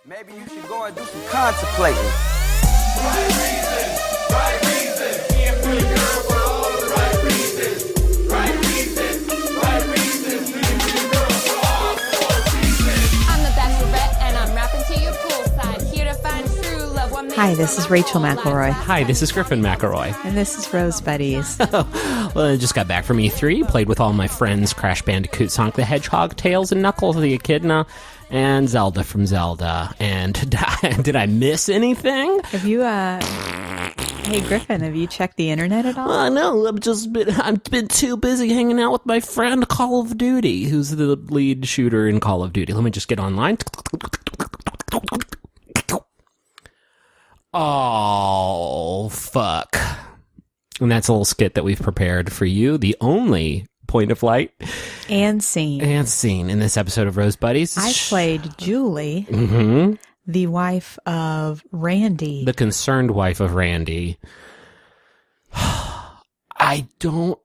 Maybe you should go and do some contemplating. Right reasons, right reasons. Being pretty girl for all the right reasons. Right reasons, right reasons. Being pretty girl for all the reasons. I'm the Bachelorette and I'm rapping to you poolside. Here to find true love. Hi, this is Rachel McElroy. Hi, this is Griffin McElroy. And this is Rose Buddies. Well, I just got back from E3, played with all my friends, Crash Bandicoot, Sonic the Hedgehog, Tails and Knuckles, the Echidna, and Zelda from Zelda. And did I miss anything? Have you, hey Griffin, have you checked the internet at all? No, I've been too busy hanging out with my friend Call of Duty, who's the lead shooter in Call of Duty. Let me just get online. Oh, fuck. And that's a little skit that we've prepared for you. The only point of light. And scene. In this episode of Rose Buddies. I played Julie, the wife of Randy. The concerned wife of Randy. I don't,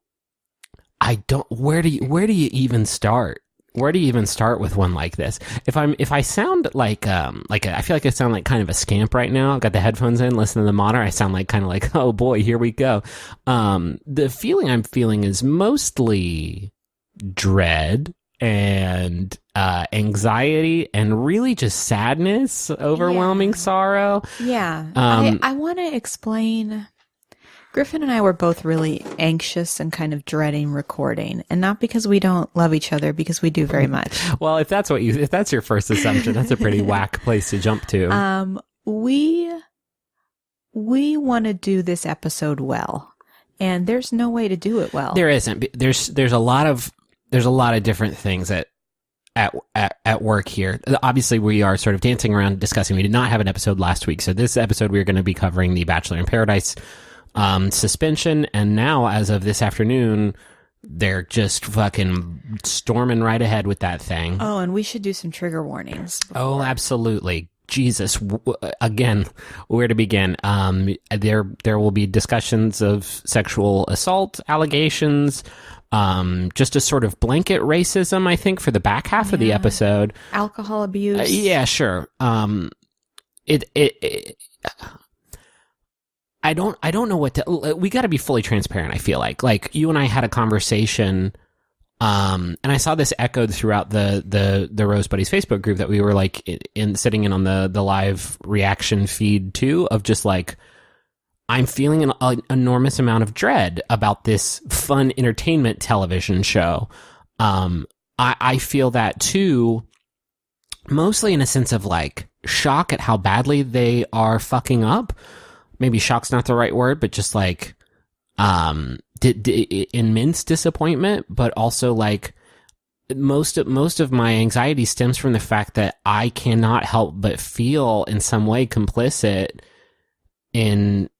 where do you even start? Where do you even start with one like this? If I sound like I feel like I sound like kind of a scamp right now. I've got the headphones in, listen to the monitor. I sound like kind of like, oh boy, here we go. The feeling I'm feeling is mostly dread and anxiety and really just sadness, overwhelming sorrow. Yeah. I want to explain. Griffin and I were both really anxious and kind of dreading recording, and not because we don't love each other, because we do very much. Well, if that's your first assumption, that's a pretty whack place to jump to. We want to do this episode well, and there's no way to do it well. There isn't. There's a lot of different things at work here. Obviously, we are sort of dancing around discussing. We did not have an episode last week, so this episode we're going to be covering the Bachelor in Paradise suspension, and now as of this afternoon they're just fucking storming right ahead with that thing. Oh, and we should do some trigger warnings before. Oh, absolutely. Jesus, again, where to begin? There will be discussions of sexual assault allegations, just a sort of blanket racism, I think, for the back half of the episode. Alcohol abuse. Yeah, sure. I don't know what to, we got to be fully transparent. I feel like you and I had a conversation, and I saw this echoed throughout the Rose Buddies Facebook group that we were like sitting in on the live reaction feed too, of just like, I'm feeling an enormous amount of dread about this fun entertainment television show. I feel that too, mostly in a sense of like shock at how badly they are fucking up. Maybe shock's not the right word, but just like immense disappointment, but also like most of my anxiety stems from the fact that I cannot help but feel in some way complicit in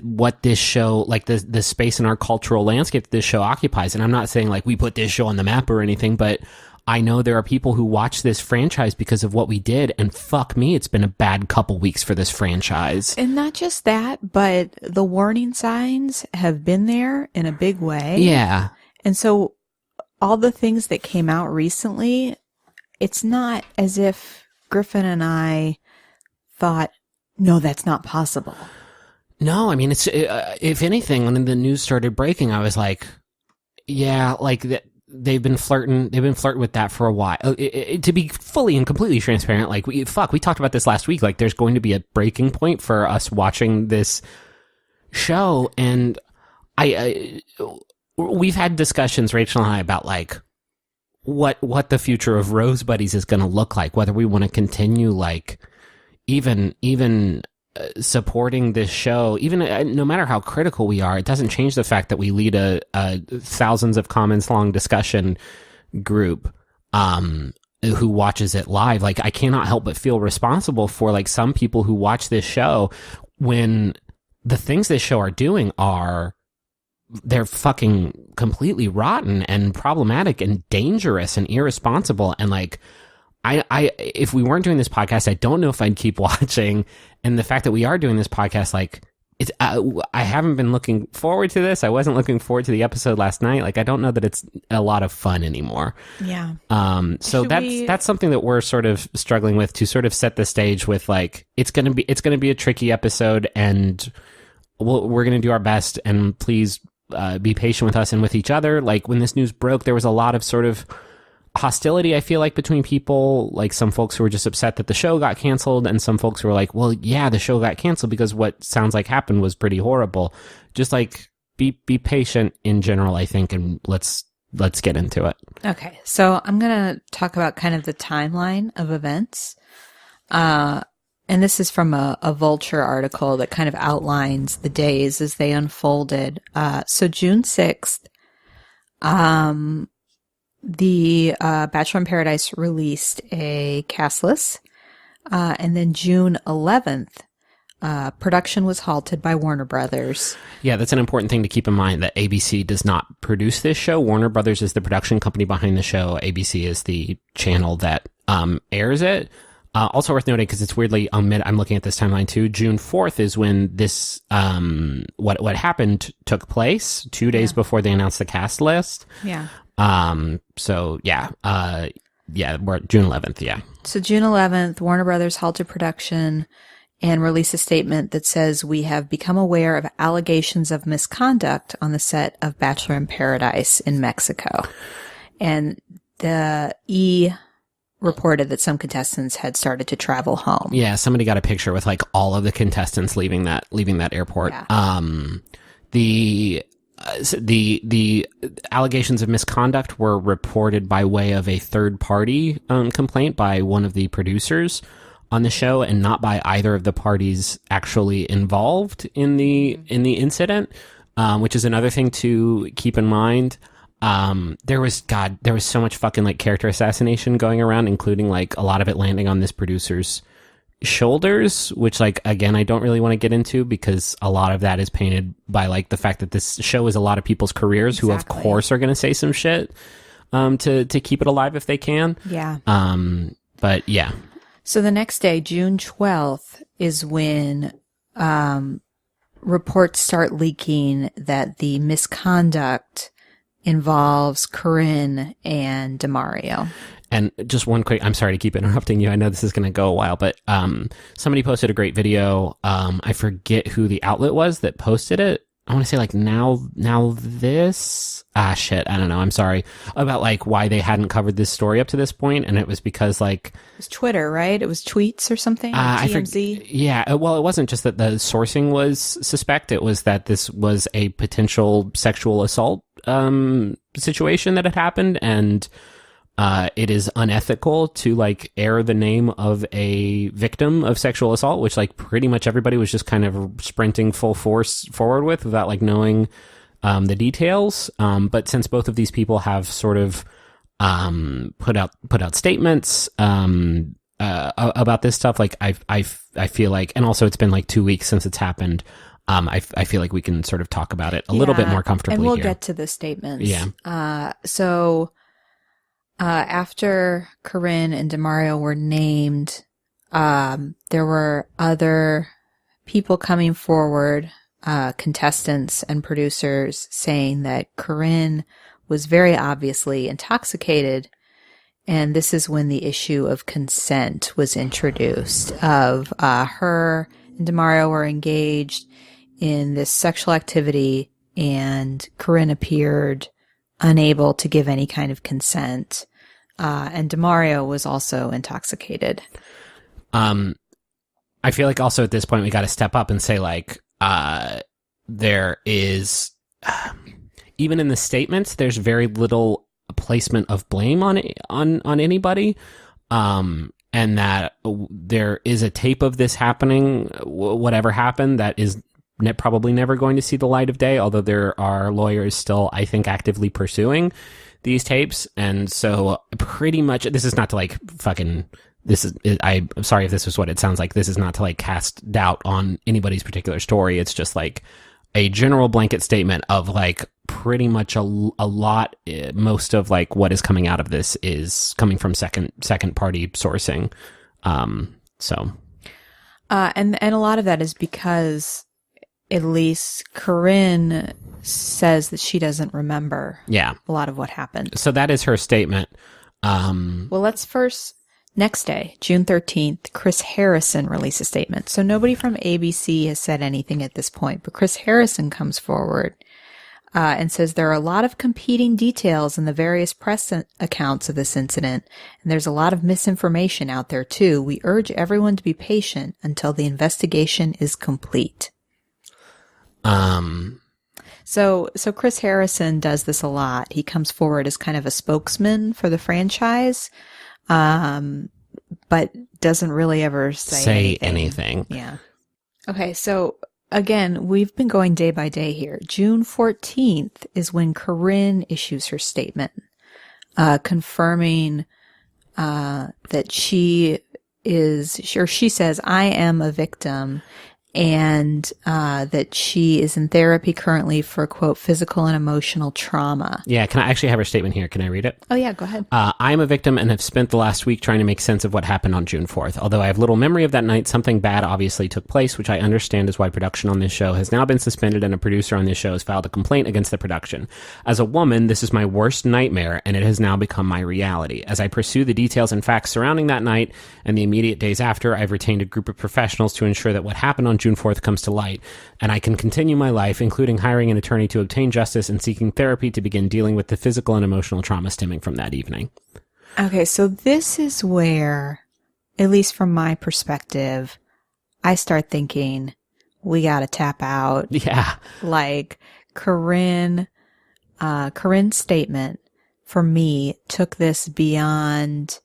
what this show, like the space in our cultural landscape that this show occupies. And I'm not saying like we put this show on the map or anything, but I know there are people who watch this franchise because of what we did, and fuck me, it's been a bad couple weeks for this franchise. And not just that, but the warning signs have been there in a big way. Yeah. And so all the things that came out recently, it's not as if Griffin and I thought, no, that's not possible. No, I mean, it's if anything, when the news started breaking, I was like, yeah, like that. They've been flirting with that for a while. To be fully and completely transparent, like we talked about this last week. Like there's going to be a breaking point for us watching this show, and we've had discussions, Rachel and I, about like what the future of Rose Buddies is going to look like. Whether we want to continue like even supporting this show, even no matter how critical we are, it doesn't change the fact that we lead a thousands of comments long discussion group who watches it live. Like I cannot help but feel responsible for like some people who watch this show when the things this show are doing they're fucking completely rotten and problematic and dangerous and irresponsible. And like if we weren't doing this podcast, I don't know if I'd keep watching. And the fact that we are doing this podcast, like, it's I haven't been looking forward to this. I wasn't looking forward to the episode last night. Like, I don't know that it's a lot of fun anymore. Yeah. So that's something that we're sort of struggling with, to sort of set the stage with, like, it's gonna be a tricky episode, and we're gonna do our best, and please be patient with us and with each other. Like, when this news broke, there was a lot of sort of hostility, I feel like, between people. Like, some folks who were just upset that the show got canceled, and some folks who were like, well, yeah, the show got canceled because what sounds like happened was pretty horrible. Just, like, be patient in general, I think, and let's get into it. Okay, so I'm going to talk about kind of the timeline of events. And this is from a Vulture article that kind of outlines the days as they unfolded. So June 6th, the Bachelor in Paradise released a cast list. And then June 11th, production was halted by Warner Brothers. Yeah, that's an important thing to keep in mind, that ABC does not produce this show. Warner Brothers is the production company behind the show. ABC is the channel that airs it. Also worth noting, because it's weirdly, I'm looking at this timeline too, June 4th is when this, what happened took place, 2 days before they announced the cast list. Yeah. So we're at June 11th, yeah. So June 11th, Warner Brothers halted production and released a statement that says, we have become aware of allegations of misconduct on the set of Bachelor in Paradise in Mexico. And the E reported that some contestants had started to travel home. Yeah, somebody got a picture with, like, all of the contestants leaving that airport. Yeah. The allegations of misconduct were reported by way of a third party complaint by one of the producers on the show, and not by either of the parties actually involved in the incident, which is another thing to keep in mind. There was so much fucking, like, character assassination going around, including, like, a lot of it landing on this producer's shoulders, which, like, again, I don't really want to get into, because a lot of that is painted by, like, the fact that this show is a lot of people's careers. Exactly. Who of course are going to say some shit to keep it alive if they can. Yeah. But yeah. So the next day, June 12th, is when reports start leaking that the misconduct involves Corinne and DeMario. And just one quick, I'm sorry to keep interrupting you. I know this is going to go a while, but somebody posted a great video. I forget who the outlet was that posted it. I want to say, like, now this. Shit. I don't know. I'm sorry. About, like, why they hadn't covered this story up to this point. And it was because, like, It was Twitter, right? It was tweets or something? TMZ? Yeah. Well, it wasn't just that the sourcing was suspect. It was that this was a potential sexual assault situation that had happened. And it is unethical to, like, air the name of a victim of sexual assault, which, like, pretty much everybody was just kind of sprinting full force forward with without, like, knowing the details. But since both of these people have sort of put out statements about this stuff, like, I feel like, and also it's been, like, 2 weeks since it's happened. I feel like we can sort of talk about it a little bit more comfortably, and we'll here. get to the statements. Yeah. So after Corinne and DeMario were named, there were other people coming forward, contestants and producers, saying that Corinne was very obviously intoxicated. And this is when the issue of consent was introduced, of her and DeMario were engaged in this sexual activity, and Corinne appeared unable to give any kind of consent. And DeMario was also intoxicated. I feel like also at this point we got to step up and say, like, there is, even in the statements, there's very little placement of blame on anybody. And that there is a tape of this happening, whatever happened, that is probably never going to see the light of day, although there are lawyers still, I think, actively pursuing these tapes. And so pretty much, this is not to, like, fucking, I'm sorry if this is what it sounds like. This is not to, like, cast doubt on anybody's particular story. It's just, like, a general blanket statement of, like, pretty much a lot, most of, like, what is coming out of this is coming from second party sourcing. And a lot of that is because at least Corinne says that she doesn't remember Yeah. a lot of what happened. So that is her statement. Well, let's first, next day, June 13th, Chris Harrison released a statement. So nobody from ABC has said anything at this point, but Chris Harrison comes forward and says there are a lot of competing details in the various press accounts of this incident, and there's a lot of misinformation out there too. We urge everyone to be patient until the investigation is complete. So Chris Harrison does this a lot. He comes forward as kind of a spokesman for the franchise, but doesn't really ever say anything. Yeah. Okay, so again, we've been going day by day here. June 14th is when Corinne issues her statement, confirming that she says, I am a victim, and that she is in therapy currently for, quote, physical and emotional trauma. Yeah, can I actually have her statement here? Can I read it? Oh, yeah, go ahead. I am a victim and have spent the last week trying to make sense of what happened on June 4th. Although I have little memory of that night, something bad obviously took place, which I understand is why production on this show has now been suspended and a producer on this show has filed a complaint against the production. As a woman, this is my worst nightmare, and it has now become my reality. As I pursue the details and facts surrounding that night and the immediate days after, I've retained a group of professionals to ensure that what happened on June 4th comes to light, and I can continue my life, including hiring an attorney to obtain justice and seeking therapy to begin dealing with the physical and emotional trauma stemming from that evening. Okay, so this is where, at least from my perspective, I start thinking, we gotta tap out. Yeah. Like, Corinne's statement, for me, took this beyond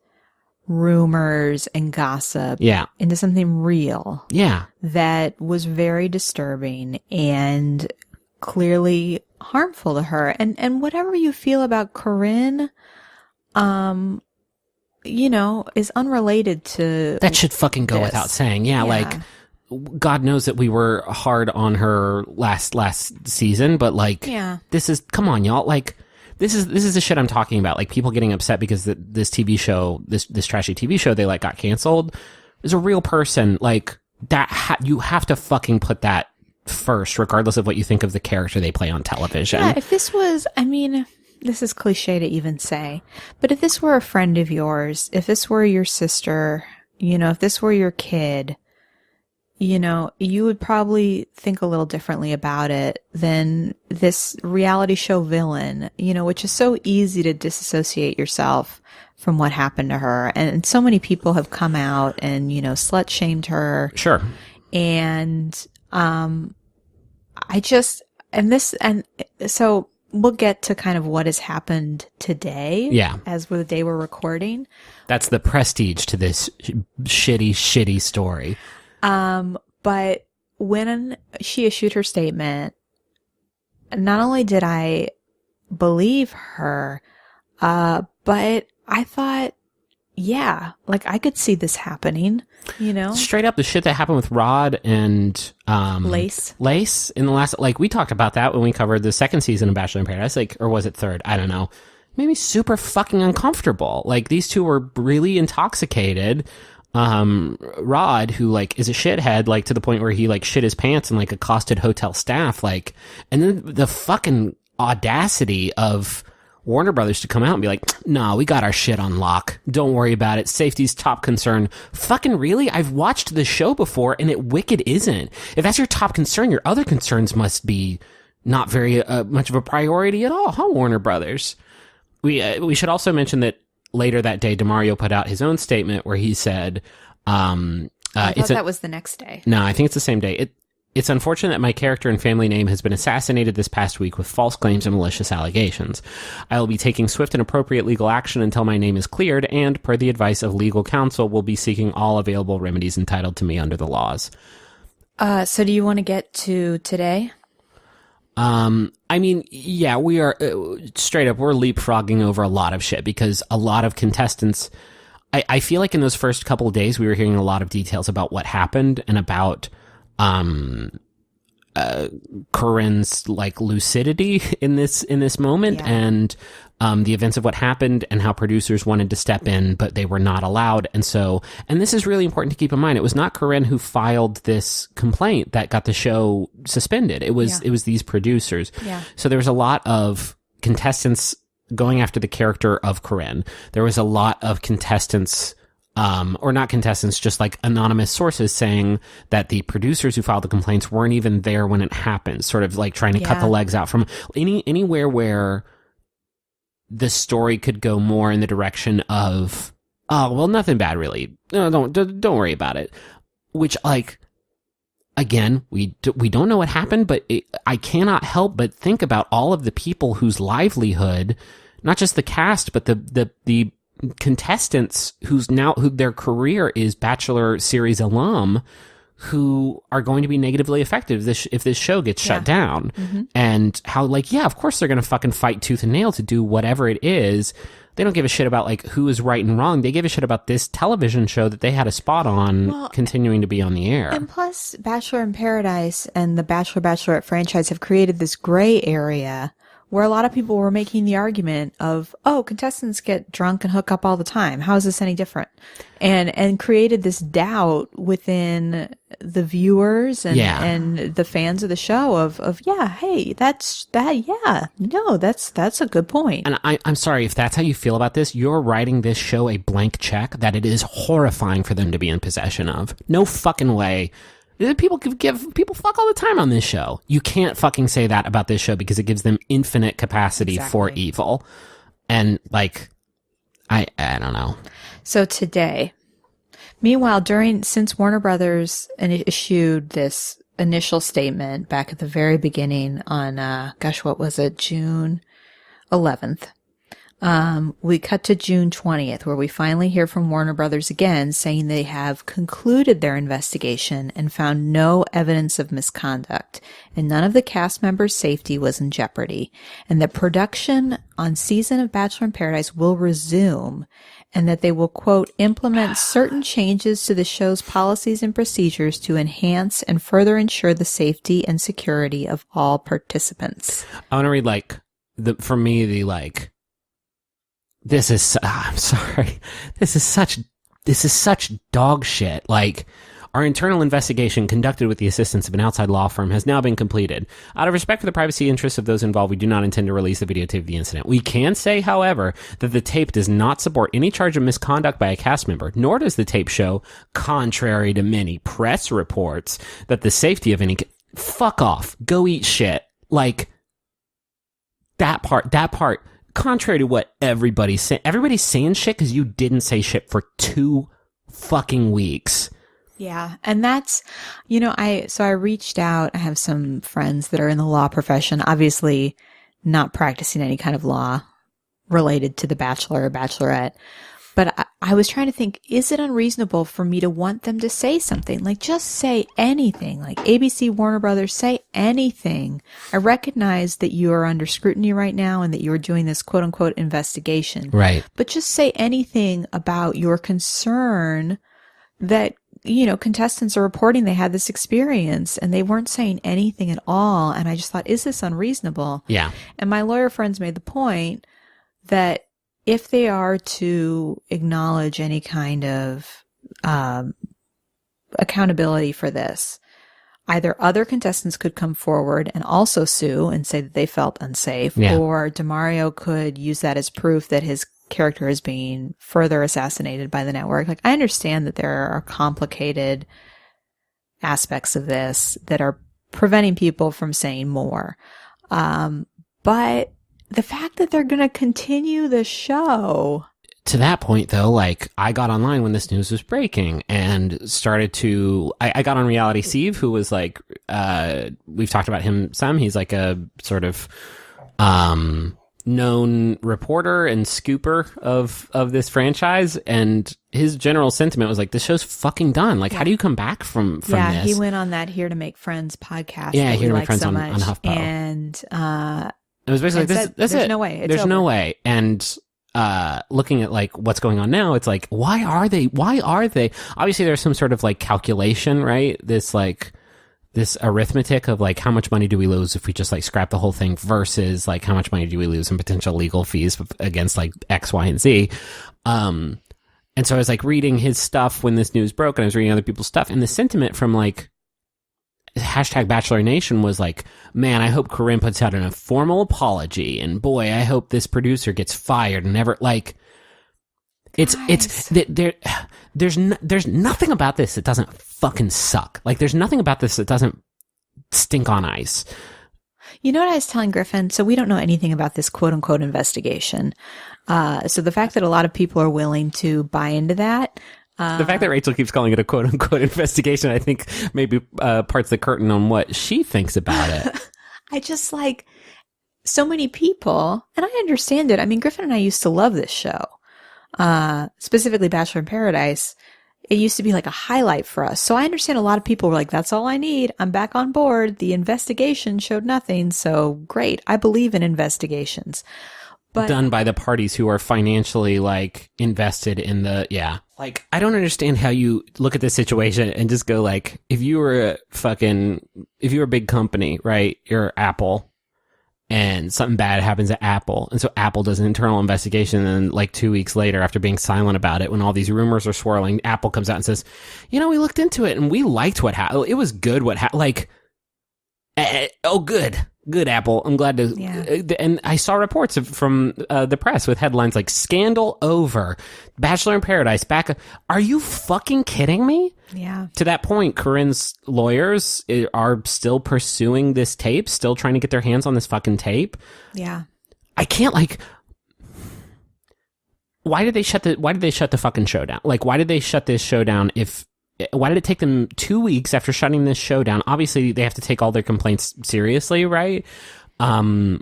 rumors and gossip into something real. Yeah. That was very disturbing and clearly harmful to her. And whatever you feel about Corinne, is unrelated to that should fucking go this. without saying. Yeah, like, God knows that we were hard on her last season, but like, this is, come on, y'all, like, this is the shit I'm talking about. Like, people getting upset because this TV show, this trashy TV show they like got canceled, is a real person. Like, that you have to fucking put that first, regardless of what you think of the character they play on television. Yeah, if this was, I mean, this is cliche to even say, but if this were a friend of yours, if this were your sister, if this were your kid, you would probably think a little differently about it than this reality show villain, which is so easy to disassociate yourself from what happened to her. And so many people have come out and, slut shamed her. Sure. And, so we'll get to kind of what has happened today. Yeah. As the day we're recording. That's the prestige to this shitty story. But when she issued her statement, not only did I believe her, but I thought, yeah, like I could see this happening, Straight up the shit that happened with Rod and, Lace in the last, like, we talked about that when we covered the second season of Bachelor in Paradise, like, or was it third? I don't know. Made me super fucking uncomfortable. Like, these two were really intoxicated. Rod, who like is a shithead, like to the point where he like shit his pants and like accosted hotel staff, like, and then the fucking audacity of Warner Brothers to come out and be like, nah, we got our shit on lock. Don't worry about it. Safety's top concern. Fucking really? I've watched the show before and it wicked isn't. If that's your top concern, your other concerns must be not very much of a priority at all, huh, Warner Brothers? We should also mention that later that day, DeMario put out his own statement where he said, I thought that was the next day. No, I think it's the same day. It's unfortunate that my character and family name has been assassinated this past week with false claims and malicious allegations. I will be taking swift and appropriate legal action until my name is cleared, and, per the advice of legal counsel, will be seeking all available remedies entitled to me under the laws. So do you want to get to today? I mean, yeah, we are straight up, we're leapfrogging over a lot of shit because a lot of contestants, I feel like in those first couple of days, we were hearing a lot of details about what happened and about, Corinne's like lucidity in this moment, and the events of what happened and how producers wanted to step in, but they were not allowed. And this is really important to keep in mind. It was not Corinne who filed this complaint that got the show suspended. It was these producers. Yeah. So there was a lot of contestants going after the character of Corinne. There was a lot of contestants, or not contestants, just like anonymous sources saying that the producers who filed the complaints weren't even there when it happened, sort of like trying to cut the legs out from anywhere where the story could go more in the direction of, oh, well, nothing bad really. No, don't worry about it. Which, like, again, we don't know what happened, but I cannot help but think about all of the people whose livelihood, not just the cast, but the contestants who their career is Bachelor series alum, who are going to be negatively affected if this show gets shut down. And how, like, yeah, of course they're going to fucking fight tooth and nail to do whatever it is. They don't give a shit about, like, who is right and wrong. They give a shit about this television show that they had a spot on continuing to be on the air. And plus, Bachelor in Paradise and the Bachelor/Bachelorette franchise have created this gray area where a lot of people were making the argument of, oh, contestants get drunk and hook up all the time. How is this any different? And created this doubt within the viewers and the fans of the show of yeah, hey, that's a good point. And I'm sorry, if that's how you feel about this, you're writing this show a blank check that it is horrifying for them to be in possession of. No fucking way. People give people fuck all the time on this show. You can't fucking say that about this show because it gives them infinite capacity for evil. And, like, I don't know. So today, meanwhile, since Warner Brothers issued this initial statement back at the very beginning on, what was it, June 11th, we cut to June 20th, where we finally hear from Warner Brothers again, saying they have concluded their investigation and found no evidence of misconduct, and none of the cast members' safety was in jeopardy, and that production on season of Bachelor in Paradise will resume, and that they will, quote, implement certain changes to the show's policies and procedures to enhance and further ensure the safety and security of all participants. I want to read, like, this is, I'm sorry. This is such dog shit. Like, our internal investigation conducted with the assistance of an outside law firm has now been completed. Out of respect for the privacy interests of those involved, we do not intend to release the videotape of the incident. We can say, however, that the tape does not support any charge of misconduct by a cast member, nor does the tape show, contrary to many press reports, that the safety of any, fuck off, go eat shit. Like, that part, contrary to what everybody's saying shit because you didn't say shit for 2 fucking weeks. Yeah. And that's, I reached out. I have some friends that are in the law profession, obviously not practicing any kind of law related to the Bachelor or Bachelorette. But I was trying to think, is it unreasonable for me to want them to say something? Like, just say anything. Like, ABC, Warner Brothers, say anything. I recognize that you are under scrutiny right now and that you're doing this quote-unquote investigation. Right. But just say anything about your concern that, contestants are reporting they had this experience, and they weren't saying anything at all. And I just thought, is this unreasonable? Yeah. And my lawyer friends made the point that if they are to acknowledge any kind of accountability for this, either other contestants could come forward and also sue and say that they felt unsafe, or DeMario could use that as proof that his character is being further assassinated by the network. Like, I understand that there are complicated aspects of this that are preventing people from saying more. But the fact that they're going to continue the show. To that point, though, like, I got online when this news was breaking and started to, I got on Reality Steve, who was like, we've talked about him some. He's like a sort of, known reporter and scooper of this franchise. And his general sentiment was like, this show's fucking done. Like, how do you come back from this? Yeah, he went on that Here to Make Friends podcast. Yeah, Here to Make Friends on HuffPo. And, it was basically like, this, there's no way. It's there's over. no way. And looking at like what's going on now, it's like, why are they? Obviously, there's some sort of like calculation, right? This like this arithmetic of like how much money do we lose if we just like scrap the whole thing versus like how much money do we lose in potential legal fees against like X, Y, and Z. And so I was like reading his stuff when this news broke, and I was reading other people's stuff, and the sentiment from like hashtag Bachelor Nation was like, man, I hope Corinne puts out a formal apology, and boy, I hope this producer gets fired and never like. There's nothing about this that doesn't fucking suck. Like, there's nothing about this that doesn't stink on ice. You know what I was telling Griffin? So we don't know anything about this quote unquote investigation. So the fact that a lot of people are willing to buy into that. The fact that Rachel keeps calling it a quote unquote investigation, I think maybe parts the curtain on what she thinks about it. I just like so many people, and I understand it. I mean, Griffin and I used to love this show. Specifically Bachelor in Paradise. It used to be like a highlight for us. So I understand a lot of people were like, that's all I need. I'm back on board. The investigation showed nothing. So great. I believe in investigations. But done by the parties who are financially like invested in the, yeah. Like, I don't understand how you look at this situation and just go like, if you were a big company, right? You're Apple. And something bad happens at Apple. And so Apple does an internal investigation. And like 2 weeks later, after being silent about it, when all these rumors are swirling, Apple comes out and says, you know, we looked into it and we liked what happened. It was good what happened. Like, oh, good. Good, Apple. I'm glad to. Yeah. And I saw reports from the press with headlines like "Scandal Over," "Bachelor in Paradise back." Are you fucking kidding me? Yeah. To that point, Corinne's lawyers are still pursuing this tape, still trying to get their hands on this fucking tape. Yeah. I can't like. Why did they shut the fucking show down? Like, why did they shut this show down? Why did it take them 2 weeks after shutting this show down? Obviously, they have to take all their complaints seriously, right? But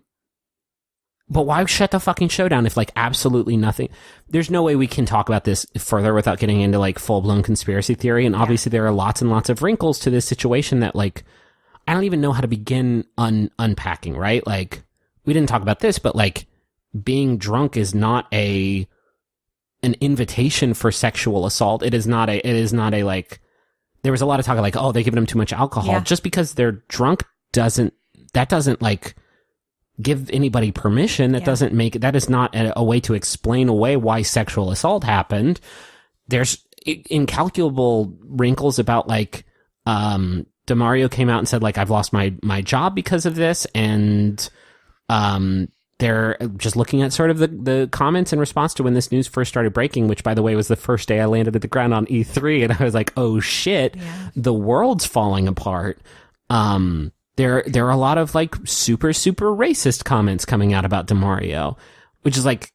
why shut the fucking show down if, like, absolutely nothing? There's no way we can talk about this further without getting into, like, full-blown conspiracy theory. And obviously, there are lots and lots of wrinkles to this situation that, like, I don't even know how to begin unpacking, right? Like, we didn't talk about this, but, like, being drunk is not an invitation for sexual assault. It is not a like, there was a lot of talk of like, oh, they're giving them too much alcohol. Yeah. Just because they're drunk doesn't like give anybody permission. That doesn't make, that is not a way to explain away why sexual assault happened. There's incalculable wrinkles about like, DeMario came out and said like, I've lost my job because of this. And, they're just looking at sort of the comments in response to when this news first started breaking, which, by the way, was the first day I landed at the ground on E3. And I was like, oh, shit, the world's falling apart. There are a lot of, like, super, super racist comments coming out about DeMario, which is like,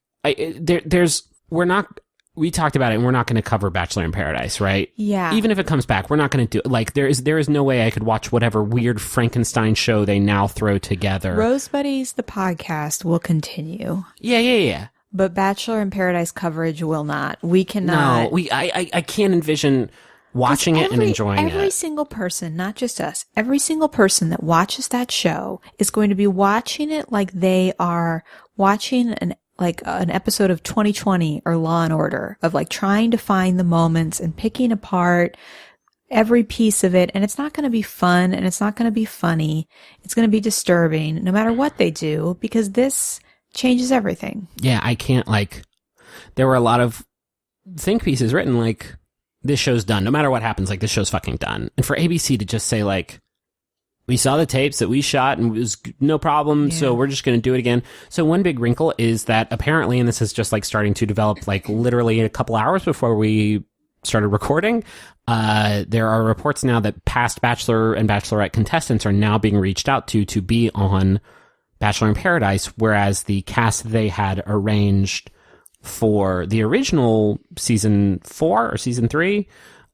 we talked about it, and we're not going to cover Bachelor in Paradise, right? Yeah. Even if it comes back, we're not going to do it. Like, there is no way I could watch whatever weird Frankenstein show they now throw together. Rose Buddies, the podcast, will continue. Yeah. But Bachelor in Paradise coverage will not. We cannot. No, I can't envision watching it and enjoying it. Every single person, not just us, every single person that watches that show is going to be watching it like they are watching an episode of 2020 or Law and Order, of like trying to find the moments and picking apart every piece of it. And it's not going to be fun, and it's not going to be funny. It's going to be disturbing no matter what they do, because this changes everything. Yeah, I can't, like, there were a lot of think pieces written like, this show's done. No matter what happens, like, this show's fucking done. And for ABC to just say like, we saw the tapes that we shot and it was no problem, so we're just going to do it again. So one big wrinkle is that apparently, and this is just like starting to develop like literally a couple hours before we started recording, there are reports now that past Bachelor and Bachelorette contestants are now being reached out to be on Bachelor in Paradise, whereas the cast they had arranged for the original season 4 or season 3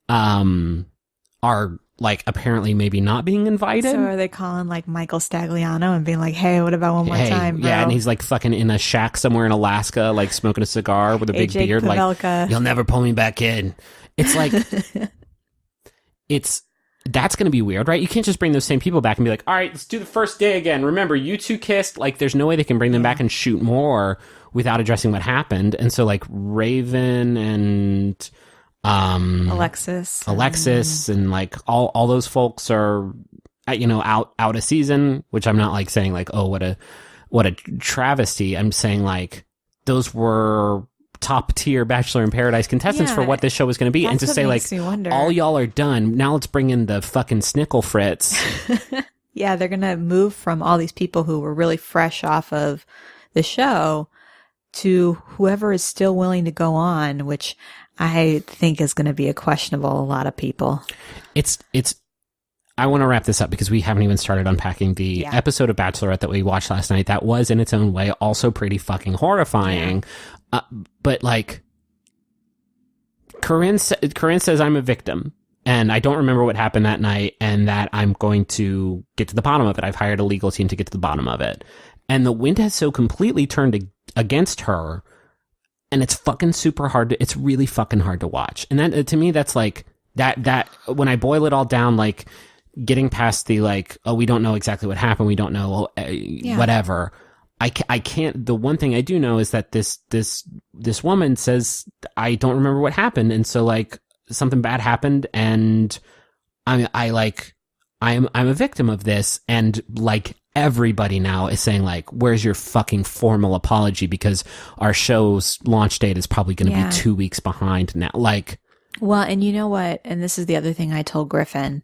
are like apparently maybe not being invited. So are they calling like Michael Stagliano and being like, hey, what about one more time, bro? Yeah, and he's like fucking in a shack somewhere in Alaska, like smoking a cigar with a big beard. Pavelka. Like, you'll never pull me back in. It's like, that's going to be weird, right? You can't just bring those same people back and be like, all right, let's do the first day again. Remember, you two kissed. Like, there's no way they can bring them back and shoot more without addressing what happened. And so like Raven and Alexis and like all those folks are out a season, which I'm not like saying like, oh, what a travesty. I'm saying like those were top tier Bachelor in Paradise contestants for what this show was going to be. And to say like, all y'all are done. Now let's bring in the fucking Snickle Fritz. Yeah, they're going to move from all these people who were really fresh off of the show to whoever is still willing to go on, which I think is going to be a questionable a lot of people. I want to wrap this up because we haven't even started unpacking the episode of Bachelorette that we watched last night. That was in its own way also pretty fucking horrifying. Yeah. But like, Corinne says I'm a victim and I don't remember what happened that night and that I'm going to get to the bottom of it. I've hired a legal team to get to the bottom of it. And the wind has so completely turned against her, and it's fucking super hard. It's really fucking hard to watch. And that, to me, that's like that when I boil it all down, like getting past the like, oh, we don't know exactly what happened. We don't know whatever. I can't. The one thing I do know is that this woman says I don't remember what happened, and so like something bad happened, and I'm a victim of this, and like everybody now is saying like, where's your fucking formal apology, because our show's launch date is probably going to be 2 weeks behind now. Like, well, and you know what? And this is the other thing I told Griffin.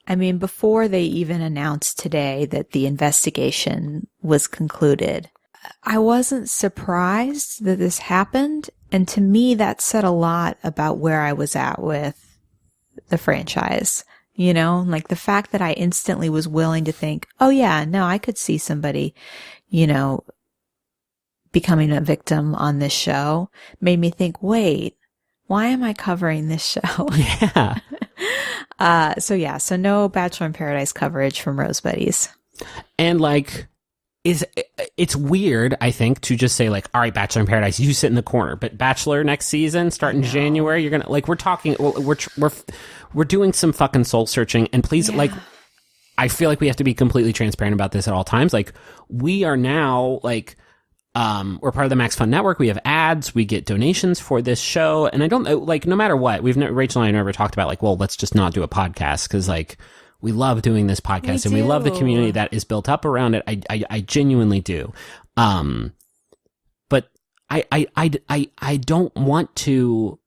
I mean, before they even announced today that the investigation was concluded, I wasn't surprised that this happened. And to me, that said a lot about where I was at with the franchise. You know, like the fact that I instantly was willing to think, oh yeah, no, I could see somebody, becoming a victim on this show made me think, wait, why am I covering this show? Yeah. So no Bachelor in Paradise coverage from Rose Buddies. And like, it's weird, I think, to just say like, all right, Bachelor in Paradise, you sit in the corner, but Bachelor next season, starting January, you're gonna like, we're doing some fucking soul searching, and please, like, I feel like we have to be completely transparent about this at all times. Like, we are now like, we're part of the Max Fun Network. We have ads. We get donations for this show, and I don't like, no matter what, Rachel and I never talked about like, well, let's just not do a podcast because like, we love doing this podcast and we love the community that is built up around it. I genuinely do. But I don't want to,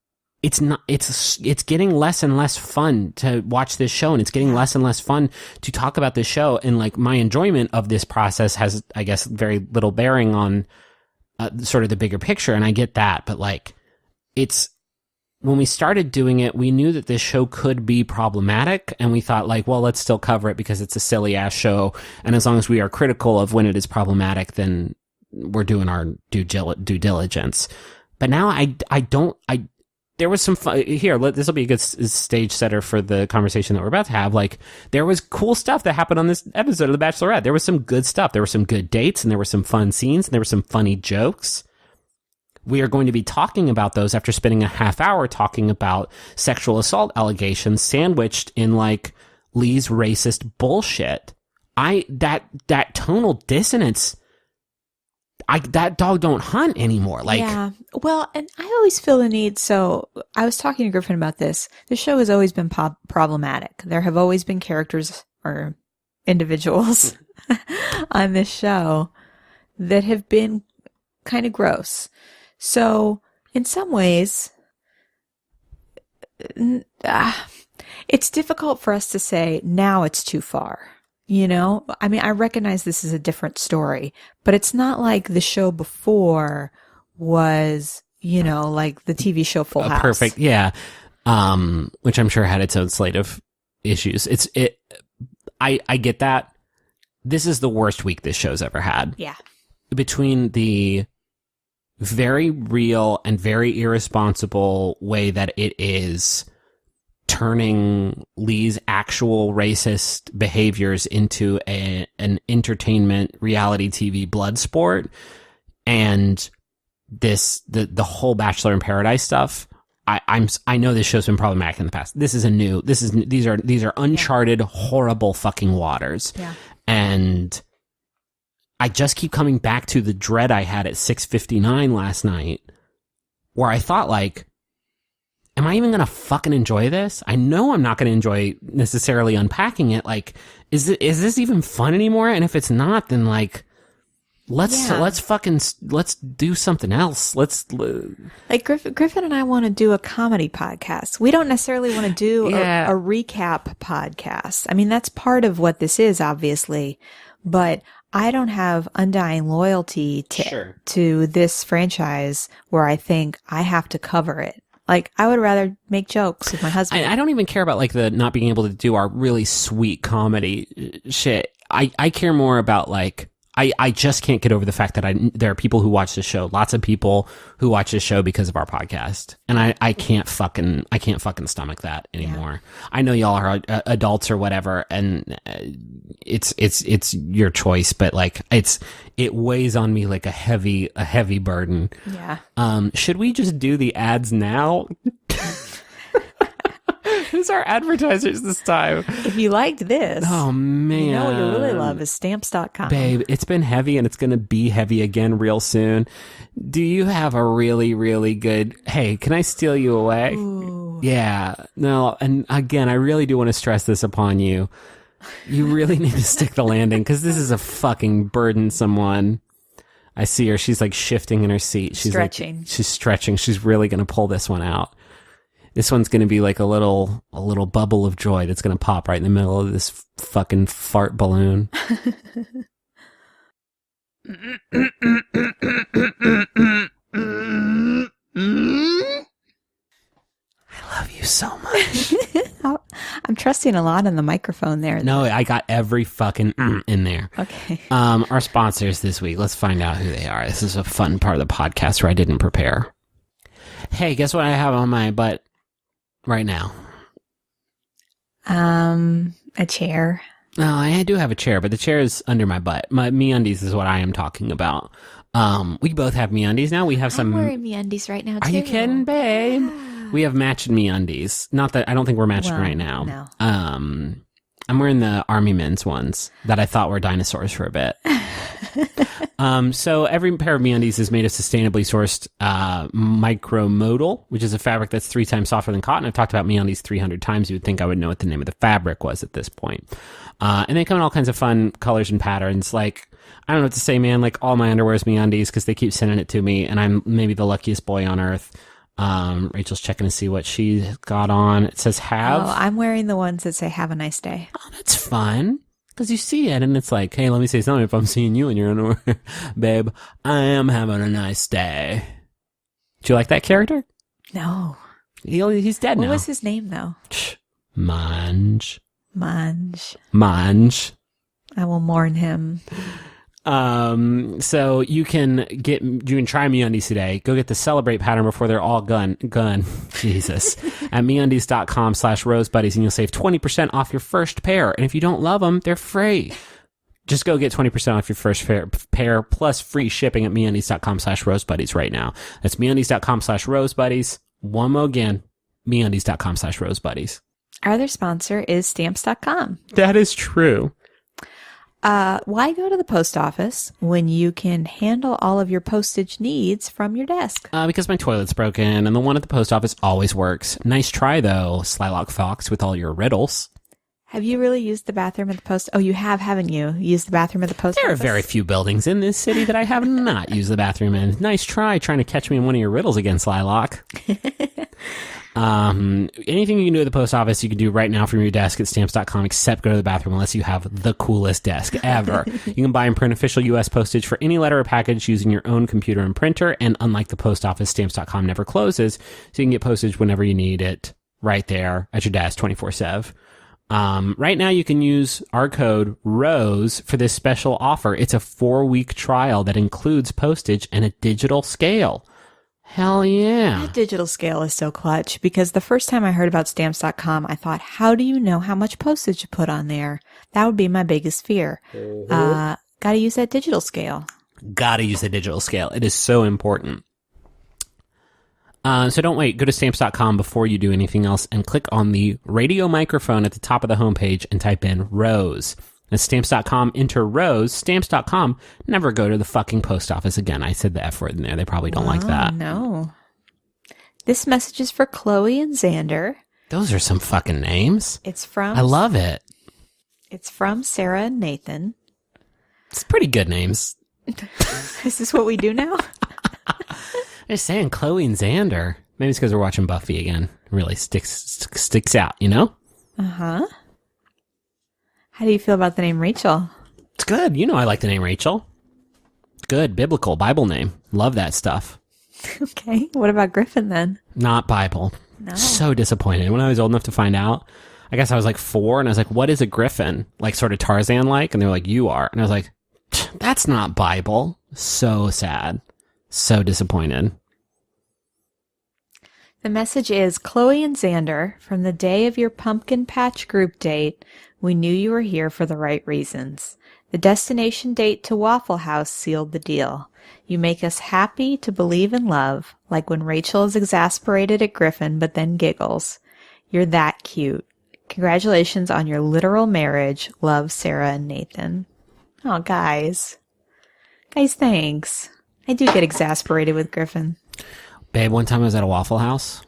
it's getting less and less fun to watch this show, and it's getting less and less fun to talk about this show. And like, my enjoyment of this process has, I guess, very little bearing on sort of the bigger picture. And I get that, but like, when we started doing it, we knew that this show could be problematic, and we thought like, well, let's still cover it because it's a silly ass show. And as long as we are critical of when it is problematic, then we're doing our due diligence. But now there was some fun here. This will be a good stage setter for the conversation that we're about to have. Like, there was cool stuff that happened on this episode of The Bachelorette. There was some good stuff. There were some good dates, and there were some fun scenes, and there were some funny jokes. We are going to be talking about those after spending a half hour talking about sexual assault allegations sandwiched in like Lee's racist bullshit. That tonal dissonance, that dog don't hunt anymore. Like, yeah. Well, and I always feel the need. So I was talking to Griffin about this. The show has always been problematic. There have always been characters or individuals on this show that have been kind of gross. So in some ways, it's difficult for us to say now it's too far. I mean, I recognize this is a different story, but it's not like the show before was, like the TV show Full House. Perfect. Yeah. Which I'm sure had its own slate of issues. I get that. This is the worst week this show's ever had. Yeah. Between the very real and very irresponsible way that it is turning Lee's actual racist behaviors into an entertainment reality TV blood sport, and the whole Bachelor in Paradise stuff. I know this show's been problematic in the past. These are uncharted, horrible fucking waters. Yeah. And I just keep coming back to the dread I had at 6:59 last night, where I thought like, am I even going to fucking enjoy this? I know I'm not going to enjoy necessarily unpacking it. Like, is this even fun anymore? And if it's not, then like, let's do something else. Like Griffin and I want to do a comedy podcast. We don't necessarily want to do a recap podcast. I mean, that's part of what this is, obviously, but I don't have undying loyalty to this franchise where I think I have to cover it. Like, I would rather make jokes with my husband. I don't even care about like the not being able to do our really sweet comedy shit. I care more about like, I just can't get over the fact that there are people who watch this show, lots of people who watch this show because of our podcast. And I can't fucking stomach that anymore. Yeah. I know y'all are adults or whatever, and it's your choice, but like it weighs on me like a heavy burden. Yeah. Should we just do the ads now? Who's our advertisers this time? If you liked this, oh man, you know what you really love is stamps.com. Babe, it's been heavy and it's going to be heavy again real soon. Do you have a really, really good, hey, can I steal you away? Ooh. Yeah. No, and again, I really do want to stress this upon you. You really need to stick the landing because this is a fucking burdensome one. I see her. She's like shifting in her seat. She's stretching. Like, she's stretching. She's really going to pull this one out. This one's going to be like a little bubble of joy that's going to pop right in the middle of this fucking fart balloon. I love you so much. I'm trusting a lot in the microphone there. No, I got every fucking in there. Okay. Our sponsors this week, let's find out who they are. This is a fun part of the podcast where I didn't prepare. Hey, guess what I have on my butt right now? A chair. No, I do have a chair, but the chair is under my butt. My MeUndies is what I am talking about. We both have MeUndies now. We have some. I'm wearing MeUndies right now, too. Are you kidding, babe? Yeah. We have matching MeUndies. Not that I don't think we're matching right now. No. I'm wearing the Army Men's ones that I thought were dinosaurs for a bit. So every pair of MeUndies is made of sustainably sourced micromodal, which is a fabric that's 3 times softer than cotton. I've talked about MeUndies 300 times. You would think I would know what the name of the fabric was at this point. And they come in all kinds of fun colors and patterns. Like, I don't know what to say, man. Like, all my underwear is MeUndies because they keep sending it to me, and I'm maybe the luckiest boy on earth. Rachel's checking to see what she got on. It says have. Oh, I'm wearing the ones that say have a nice day. Oh, that's fun. Because you see it and it's like, hey, let me say something if I'm seeing you in your underwear. Babe, I am having a nice day. Do you like that character? No. He's dead now. What was his name, though? Mange. I will mourn him. So you can try MeUndies today. Go get the Celebrate pattern before they're all gone. Jesus. At MeUndies.com/rosebuddies, and you'll save 20% off your first pair. And if you don't love them, they're free. Just go get 20% off your first pair plus free shipping at MeUndies.com/rosebuddies right now. That's MeUndies.com/rosebuddies. One more again, MeUndies.com/rosebuddies. Our other sponsor is Stamps.com. That is true. Why go to the post office when you can handle all of your postage needs from your desk? Because my toilet's broken and the one at the post office always works. Nice try, though, Slylock Fox, with all your riddles. Have you really used the bathroom at the post? Oh, you have, haven't you? Used the bathroom at the post There office? are very few buildings in this city that I have not used the bathroom in. Nice try trying to catch me in one of your riddles again, Slylock. Anything you can do at the post office, you can do right now from your desk at Stamps.com, except go to the bathroom unless you have the coolest desk ever. You can buy and print official U.S. postage for any letter or package using your own computer and printer, and unlike the post office, Stamps.com never closes, so you can get postage whenever you need it right there at your desk 24/7. Right now you can use our code ROSE for this special offer. It's a 4-week trial that includes postage and a digital scale. Hell yeah. That digital scale is so clutch because the first time I heard about Stamps.com, I thought, how do you know how much postage to put on there? That would be my biggest fear. Gotta use that digital scale. Gotta use the digital scale. It is so important. So don't wait. Go to Stamps.com before you do anything else and click on the radio microphone at the top of the homepage and type in ROSE. That's Stamps.com, enter ROSE. Stamps.com, never go to the fucking post office again. I said the F word in there. They probably don't like that. No. This message is for Chloe and Xander. Those are some fucking names. It's from... I love it. It's from Sarah and Nathan. It's pretty good names. Is this what we do now? I'm just saying, Chloe and Xander. Maybe it's because we're watching Buffy again. It really sticks out, you know? Uh-huh. How do you feel about the name Rachel? It's good. You know I like the name Rachel. Good, biblical, Bible name. Love that stuff. Okay. What about Griffin then? Not Bible. No. So disappointed. When I was old enough to find out, I guess I was like 4, and I was like, what is a griffin? Like sort of Tarzan-like? And they were like, you are. And I was like, that's not Bible. So sad. So disappointed. The message is, Chloe and Xander, from the day of your pumpkin patch group date, we knew you were here for the right reasons. The destination date to Waffle House sealed the deal. You make us happy to believe in love, like when Rachel is exasperated at Griffin but then giggles. You're that cute. Congratulations on your literal marriage. Love, Sarah and Nathan. Oh, guys. Guys, thanks. I do get exasperated with Griffin. Babe, one time I was at a Waffle House.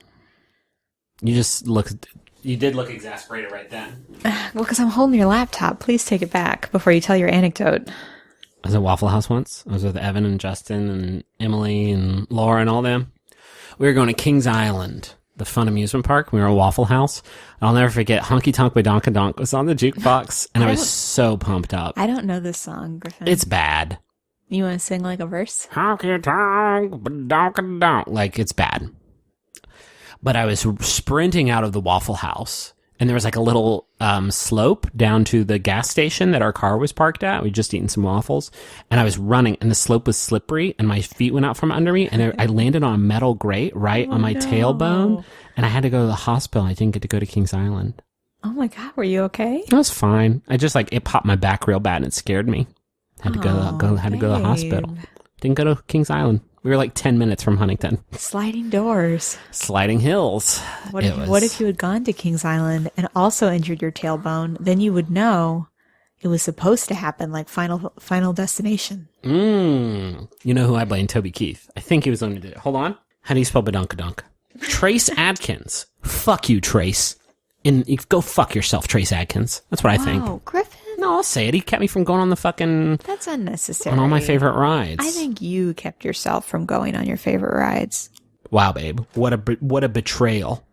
You did look exasperated right then. Well, because I'm holding your laptop. Please take it back before you tell your anecdote. I was at Waffle House once. I was with Evan and Justin and Emily and Laura and all them. We were going to Kings Island, the fun amusement park. We were at Waffle House. I'll never forget Honky Tonk by Donka Donk was on the jukebox, and I was so pumped up. I don't know this song, Griffin. It's bad. You want to sing like a verse? Honky Tonk by Donka Donk. Like, it's bad. But I was sprinting out of the Waffle House, and there was like a little slope down to the gas station that our car was parked at. We'd just eaten some waffles, and I was running, and the slope was slippery, and my feet went out from under me, and I landed on a metal grate on my tailbone, and I had to go to the hospital. I didn't get to go to Kings Island. Oh my God, were you okay? I was fine. I just it popped my back real bad, and it scared me. Had to go to the hospital. Didn't go to Kings Island. We were like 10 minutes from Huntington. Sliding doors. Sliding hills. What if you had gone to Kings Island and also injured your tailbone? Then you would know it was supposed to happen, like Final Destination. You know who I blame? Toby Keith. I think he was the one who did it. Hold on. How do you spell badunkadunk? Trace Adkins. Fuck you, Trace. And go fuck yourself, Trace Adkins. That's what I think. Oh, Griffin. No, I'll say it. He kept me from going on the fucking... That's unnecessary. On all my favorite rides. I think you kept yourself from going on your favorite rides. Wow, babe. What a betrayal.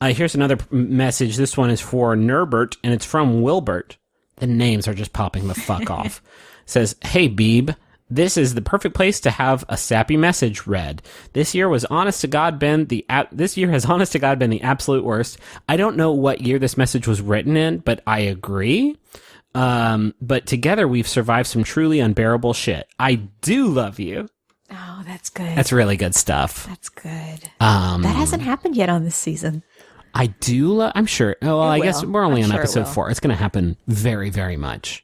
Here's another message. This one is for Nurbert, and it's from Wilbert. The names are just popping the fuck off. It says, hey, Beeb. This is the perfect place to have a sappy message read. This year has honest to God been the absolute worst. I don't know what year this message was written in, but I agree. But together we've survived some truly unbearable shit. I do love you. Oh, that's good. That's really good stuff. That's good. That hasn't happened yet on this season. I do I'm sure. Oh, well, I guess we're only on episode 4. It's going to happen very, very much.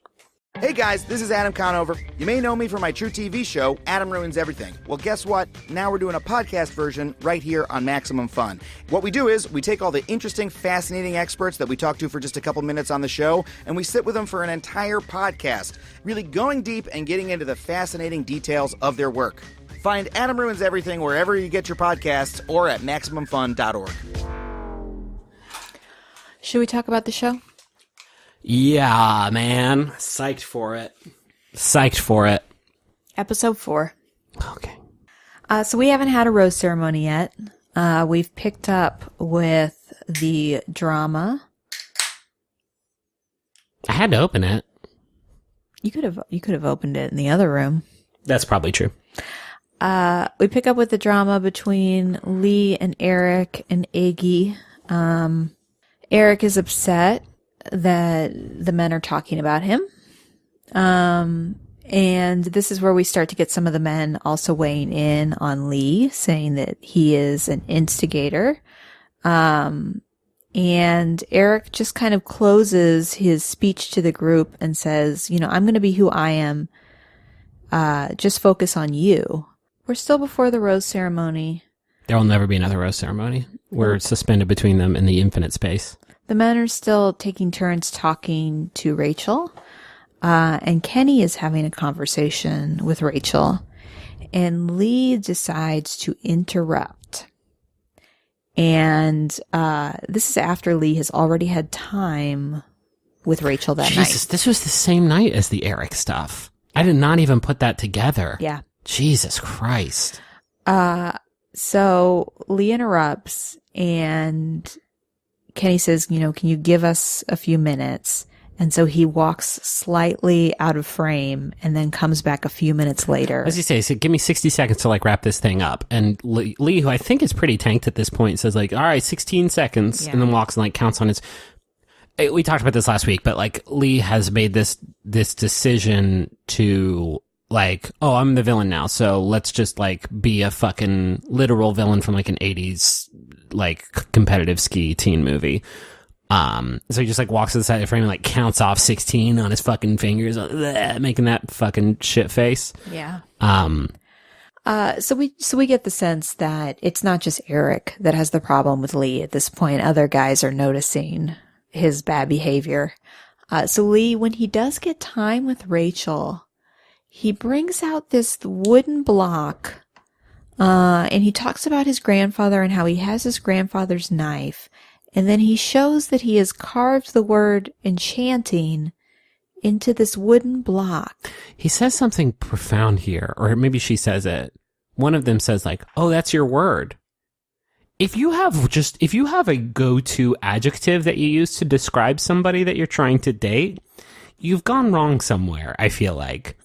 Hey guys, this is Adam Conover. You may know me from my true TV show, Adam Ruins Everything. Well, guess what? Now we're doing a podcast version right here on Maximum Fun. What we do is we take all the interesting, fascinating experts that we talk to for just a couple minutes on the show, and we sit with them for an entire podcast, really going deep and getting into the fascinating details of their work. Find Adam Ruins Everything wherever you get your podcasts or at MaximumFun.org. Should we talk about the show? Yeah, man. Psyched for it. Episode 4. Okay. So we haven't had a rose ceremony yet. We've picked up with the drama. I had to open it. You could have opened it in the other room. That's probably true. We pick up with the drama between Lee and Eric and Iggy. Eric is upset that the men are talking about him. And this is where we start to get some of the men also weighing in on Lee, saying that he is an instigator. And Eric just kind of closes his speech to the group and says, I'm going to be who I am. Just focus on you. We're still before the rose ceremony. There will never be another rose ceremony. We're suspended between them in the infinite space. The men are still taking turns talking to Rachel, and Kenny is having a conversation with Rachel, and Lee decides to interrupt. And this is after Lee has already had time with Rachel that Jesus, night. this was the same night as the Eric stuff. I did not even put that together. Yeah. Jesus Christ. So Lee interrupts and Kenny says, can you give us a few minutes? And so he walks slightly out of frame and then comes back a few minutes later. As you say, so give me 60 seconds to like wrap this thing up. And Lee, who I think is pretty tanked at this point, says like, all right, 16 seconds, and then walks and like counts on his. We talked about this last week, but like Lee has made this decision to like, oh, I'm the villain now, so let's just like be a fucking literal villain from like an 80s like competitive ski teen movie. So he just like walks to the side of the frame and like counts off 16 on his fucking fingers, making that fucking shit face. Yeah. So we get the sense that it's not just Eric that has the problem with Lee at this point. Other guys are noticing his bad behavior. So Lee, when he does get time with Rachel, he brings out this wooden block, and he talks about his grandfather and how he has his grandfather's knife. And then he shows that he has carved the word enchanting into this wooden block. He says something profound here, or maybe she says it. One of them says like, oh, that's your word. If you have a go-to adjective that you use to describe somebody that you're trying to date, you've gone wrong somewhere, I feel like.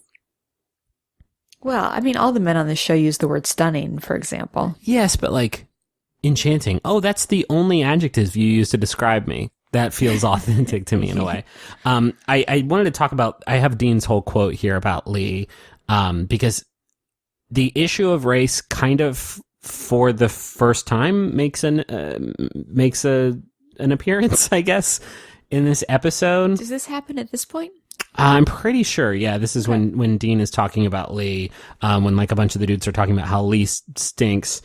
Well, I mean, all the men on this show use the word stunning, for example. Yes, but like enchanting. Oh, that's the only adjective you use to describe me. That feels authentic to me in a way. I wanted to talk about, I have Dean's whole quote here about Lee, because the issue of race kind of for the first time makes an appearance, I guess, in this episode. Does this happen at this point? I'm pretty sure. Yeah, this is when Dean is talking about Lee, when like a bunch of the dudes are talking about how Lee stinks.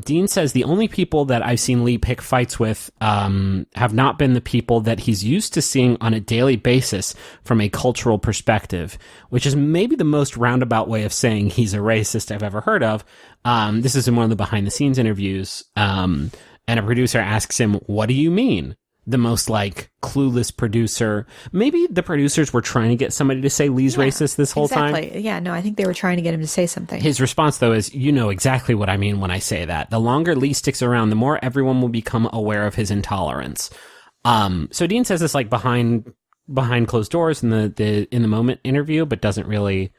Dean says the only people that I've seen Lee pick fights with have not been the people that he's used to seeing on a daily basis from a cultural perspective, which is maybe the most roundabout way of saying he's a racist I've ever heard of. This is in one of the behind-the-scenes interviews, and a producer asks him, what do you mean? The most, like, clueless producer. Maybe the producers were trying to get somebody to say Lee's racist this whole time. Exactly. Yeah, no, I think they were trying to get him to say something. His response, though, is, you know exactly what I mean when I say that. The longer Lee sticks around, the more everyone will become aware of his intolerance. So Dean says this, like, behind closed doors in the In the Moment interview, but doesn't really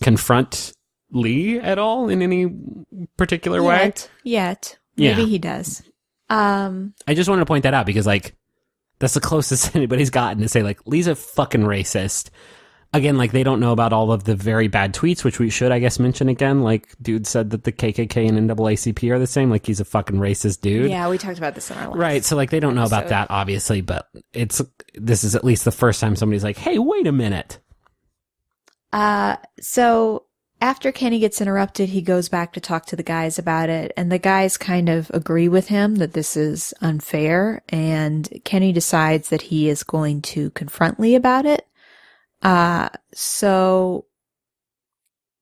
confront Lee at all in any particular way. Yet. Maybe he does. I just wanted to point that out because, like, that's the closest anybody's gotten to say, like, Lee's a fucking racist. Again, like, they don't know about all of the very bad tweets, which we should, I guess, mention again. Like, dude said that the KKK and NAACP are the same. Like, he's a fucking racist dude. Yeah, we talked about this in our last Right, so, like, they don't know about that, obviously, but this is at least the first time somebody's like, hey, wait a minute. So after Kenny gets interrupted, he goes back to talk to the guys about it, and the guys kind of agree with him that this is unfair, and Kenny decides that he is going to confront Lee about it. So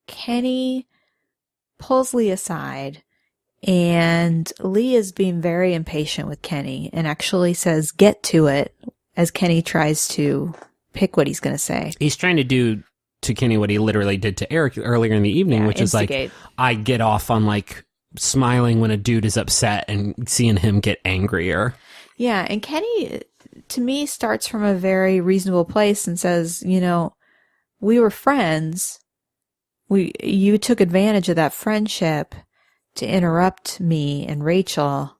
Kenny pulls Lee aside, and Lee is being very impatient with Kenny and actually says, get to it, as Kenny tries to pick what he's going to say. He's trying to do to Kenny what he literally did to Eric earlier in the evening, which instigate. Is like, I get off on like smiling when a dude is upset and seeing him get angrier. Yeah, and Kenny, to me, starts from a very reasonable place and says, you know, we were friends. You took advantage of that friendship to interrupt me and Rachel.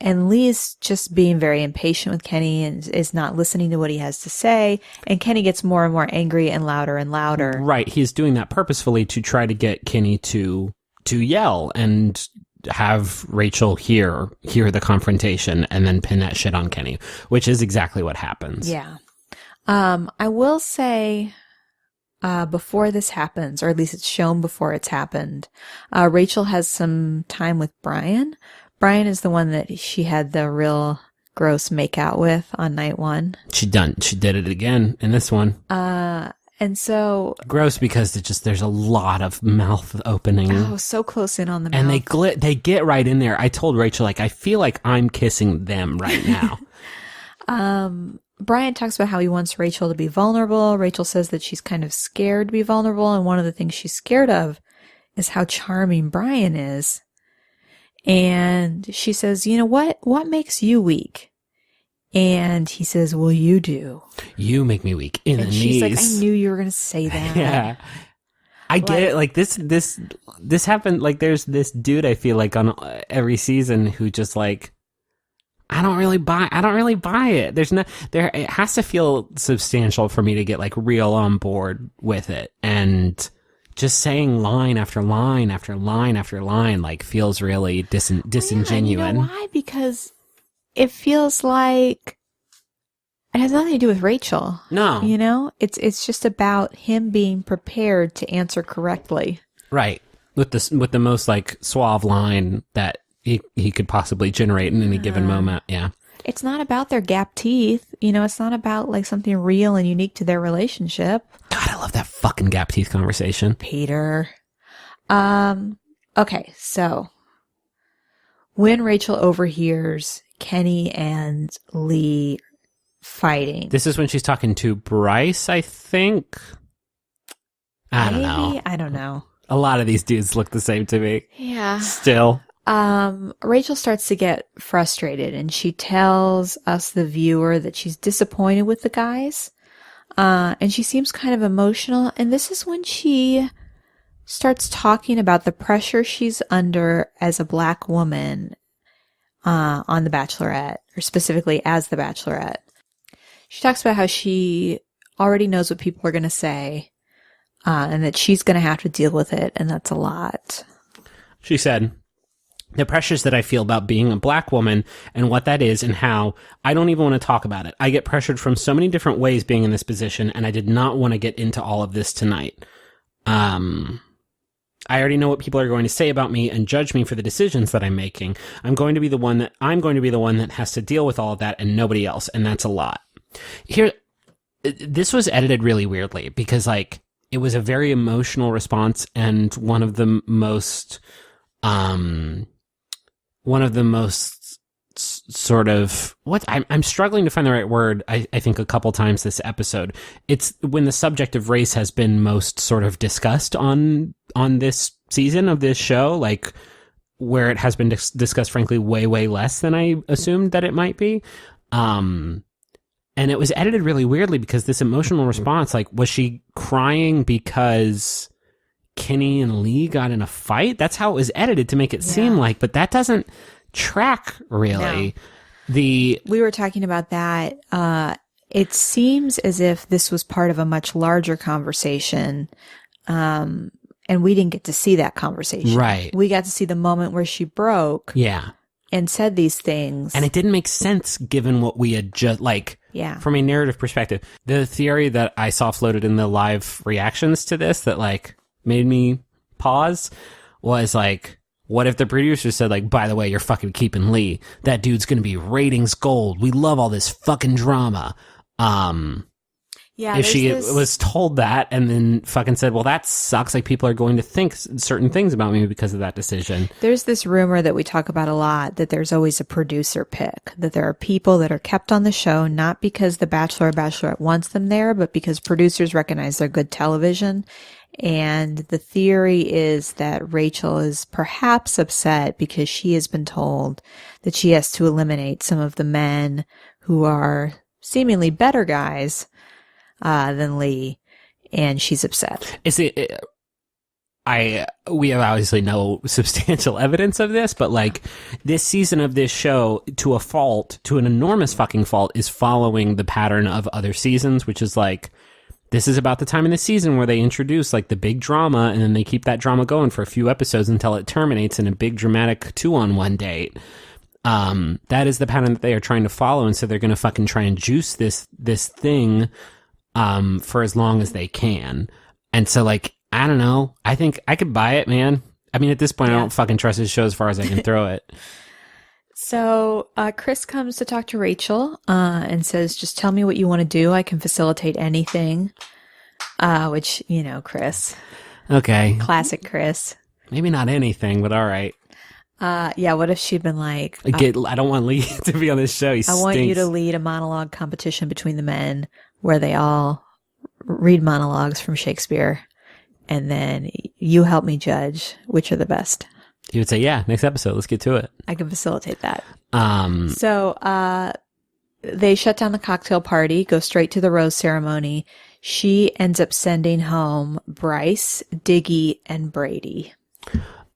And Lee's just being very impatient with Kenny and is not listening to what he has to say. And Kenny gets more and more angry and louder and louder. Right. He's doing that purposefully to try to get Kenny to yell and have Rachel hear the confrontation and then pin that shit on Kenny, which is exactly what happens. Yeah. I will say, before this happens, or at least it's shown before it's happened, Rachel has some time with Brian. Brian is the one that she had the real gross makeout with on night one. She did it again in this one. And so, Gross because there's a lot of mouth opening. oh, so close in on the mouth. And they get right in there. I told Rachel, like, I feel like I'm kissing them right now. Brian talks about how he wants Rachel to be vulnerable. Rachel says that she's kind of scared to be vulnerable. And one of the things she's scared of is how charming Brian is. And she says, you know what? What makes you weak? And he says, well, you do. You make me weak in the knees. She's like, I knew you were going to say that. Yeah. I get it. Like this happened. Like there's this dude I feel like on every season who just like, I don't really buy it. It has to feel substantial for me to get like real on board with it. And just saying line after line after line after line, like feels really disingenuous. Yeah, you know why? Because it feels like it has nothing to do with Rachel. No. You know? It's just about him being prepared to answer correctly. Right. With the most like suave line that he could possibly generate in any given moment. Yeah. It's not about their gap teeth. You know, it's not about like something real and unique to their relationship. God, I love that fucking gap teeth conversation. Peter. Okay, so when Rachel overhears Kenny and Lee fighting. This is when she's talking to Bryce, I think. I don't know. I don't know. A lot of these dudes look the same to me. Yeah. Still. Rachel starts to get frustrated and she tells us, the viewer, that she's disappointed with the guys. And she seems kind of emotional. And this is when she starts talking about the pressure she's under as a Black woman on The Bachelorette, or specifically as The Bachelorette. She talks about how she already knows what people are going to say, and that she's going to have to deal with it, and that's a lot. She said, the pressures that I feel about being a Black woman and what that is and how I don't even want to talk about it. I get pressured from so many different ways being in this position, and I did not want to get into all of this tonight. I already know what people are going to say about me and judge me for the decisions that I'm making. I'm going to be the one that has to deal with all of that and nobody else, and that's a lot. Here, this was edited really weirdly because like it was a very emotional response, and one of the most sort of what I'm struggling to find the right word. I think a couple times this episode, it's when the subject of race has been most sort of discussed on this season of this show, like where it has been discussed, frankly, way less than I assumed that it might be. And it was edited really weirdly because this emotional response, like, was she crying because Kenny and Lee got in a fight? That's how it was edited to make it seem like, but that doesn't track really. No. We were talking about that. It seems as if this was part of a much larger conversation. And we didn't get to see that conversation. Right. We got to see the moment where she broke. Yeah. And said these things. And it didn't make sense given what we had just, like, from a narrative perspective. The theory that I saw floated in the live reactions to this that, like, made me pause was, like, what if the producer said, like, by the way, you're fucking keeping Lee. That dude's gonna be ratings gold. We love all this fucking drama. If she was told that and then fucking said, well, that sucks, like people are going to think certain things about me because of that decision. There's this rumor that we talk about a lot, that there's always a producer pick, that there are people that are kept on the show not because the Bachelor or Bachelorette wants them there, but because producers recognize they're good television. And the theory is that Rachel is perhaps upset because she has been told that she has to eliminate some of the men who are seemingly better guys than Lee, and she's upset. We have obviously no substantial evidence of this, but like this season of this show, to a fault, to an enormous fucking fault, is following the pattern of other seasons, which is like, this is about the time in the season where they introduce like the big drama, and then they keep that drama going for a few episodes until it terminates in a big dramatic 2-on-1 date. That is the pattern that they are trying to follow, and so they're going to fucking try and juice this thing for as long as they can. And so, like, I don't know. I think I could buy it, man. I mean, at this point, I don't fucking trust his show as far as I can throw it. So, Chris comes to talk to Rachel, and says, just tell me what you want to do. I can facilitate anything. Which, you know, Chris. Okay. Classic Chris. Maybe not anything, but all right. Yeah, what if she'd been like, I don't want Lee to be on this show. He I want you to stinks. lead a monologue competition between the men where they all read monologues from Shakespeare, and then you help me judge which are the best. He would say, yeah, next episode, let's get to it. I can facilitate that. So they shut down the cocktail party, go straight to the rose ceremony. She ends up sending home Bryce, Diggy, and Brady.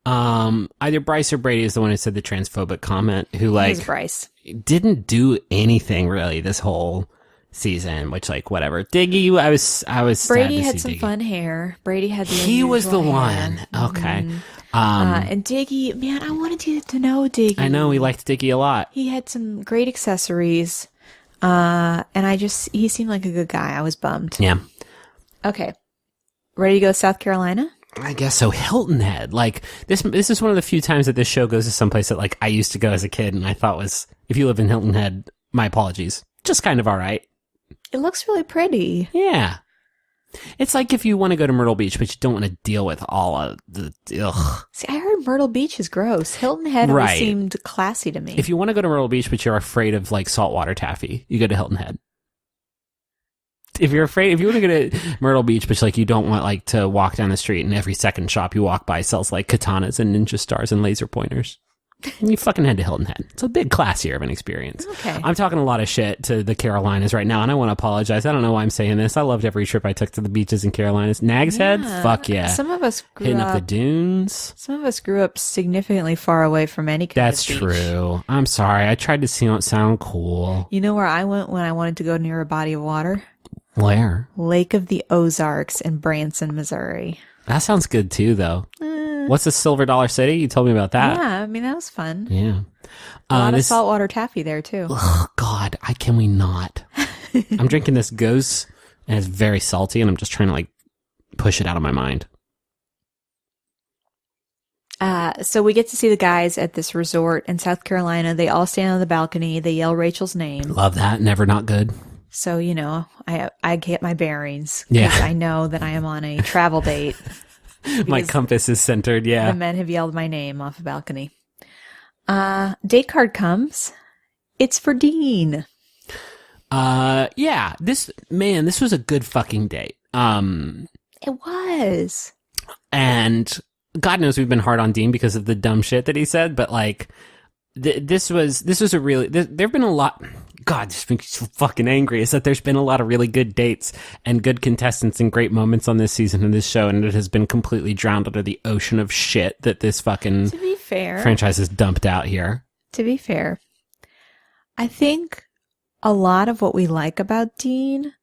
Either Bryce or Brady is the one who said the transphobic comment, who It like was Bryce. didn't do anything really this whole season, which like whatever. Diggy, I was sad Brady to had see some Diggy. fun hair. Brady had the He was the unusual hair. one. Okay. And Diggy, man, I wanted you to know Diggy. I know we liked Diggy a lot. He had some great accessories. And he seemed like a good guy. I was bummed. Yeah. Okay. Ready to go to South Carolina? I guess so. Hilton Head, like this is one of the few times that this show goes to someplace that like I used to go as a kid, and I thought was, if you live in Hilton Head, my apologies, just kind of all right. It looks really pretty. Yeah, it's like if you want to go to Myrtle Beach, but you don't want to deal with all of the. Ugh. See, I heard Myrtle Beach is gross. Hilton Head always Right. seemed classy to me. If you want to go to Myrtle Beach, but you're afraid of like saltwater taffy, you go to Hilton Head. If you want to go to Myrtle Beach, but like you don't want like to walk down the street and every second shop you walk by sells like katanas and ninja stars and laser pointers, you fucking head to Hilton Head. It's a big classier of an experience. Okay. I'm talking a lot of shit to the Carolinas right now, and I want to apologize. I don't know why I'm saying this. I loved every trip I took to the beaches in Carolinas. Nags Head? Fuck yeah. Some of us grew Hitting up. up the dunes. Some of us grew up significantly far away from any kind That's of beach. true. I'm sorry. I tried to sound cool. You know where I went when I wanted to go near a body of water? Where? Lake of the Ozarks in Branson, Missouri. That sounds good too, though. What's the Silver Dollar City? You told me about that. Yeah, I mean, that was fun. Yeah. A lot of saltwater taffy there, too. Oh, God. Can we not? I'm drinking this Gose, and it's very salty, and I'm just trying to, like, push it out of my mind. So we get to see the guys at this resort in South Carolina. They all stand on the balcony. They yell Rachel's name. Love that. Never not good. So, you know, I get my bearings. 'Cause Yeah. I know that I am on a travel date. My Because compass is centered, yeah. The men have yelled my name off a balcony. Date card comes. It's for Dean. Yeah. This was a good fucking date. It was. And God knows we've been hard on Dean because of the dumb shit that he said, but like, this was a really, there've been a lot, God, just makes me so fucking angry, is that there's been a lot of really good dates and good contestants and great moments on this season of this show, and it has been completely drowned under the ocean of shit that this fucking To be fair. franchise has dumped out here. To be fair, I think a lot of what we like about Dean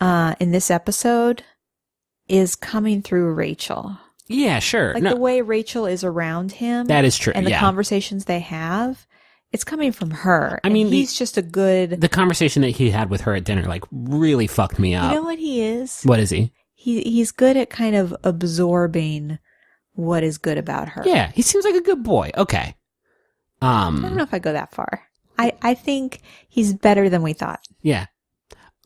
in this episode is coming through Rachel. Yeah, sure. Like the way Rachel is around him. That is true, And the yeah. conversations they have, it's coming from her. I mean, and he's just a good... the conversation that he had with her at dinner, like, really fucked me up. You know what he is? What is he? He's good at kind of absorbing what is good about her. Yeah, he seems like a good boy. Okay. I don't know if I go that far. I think he's better than we thought. Yeah.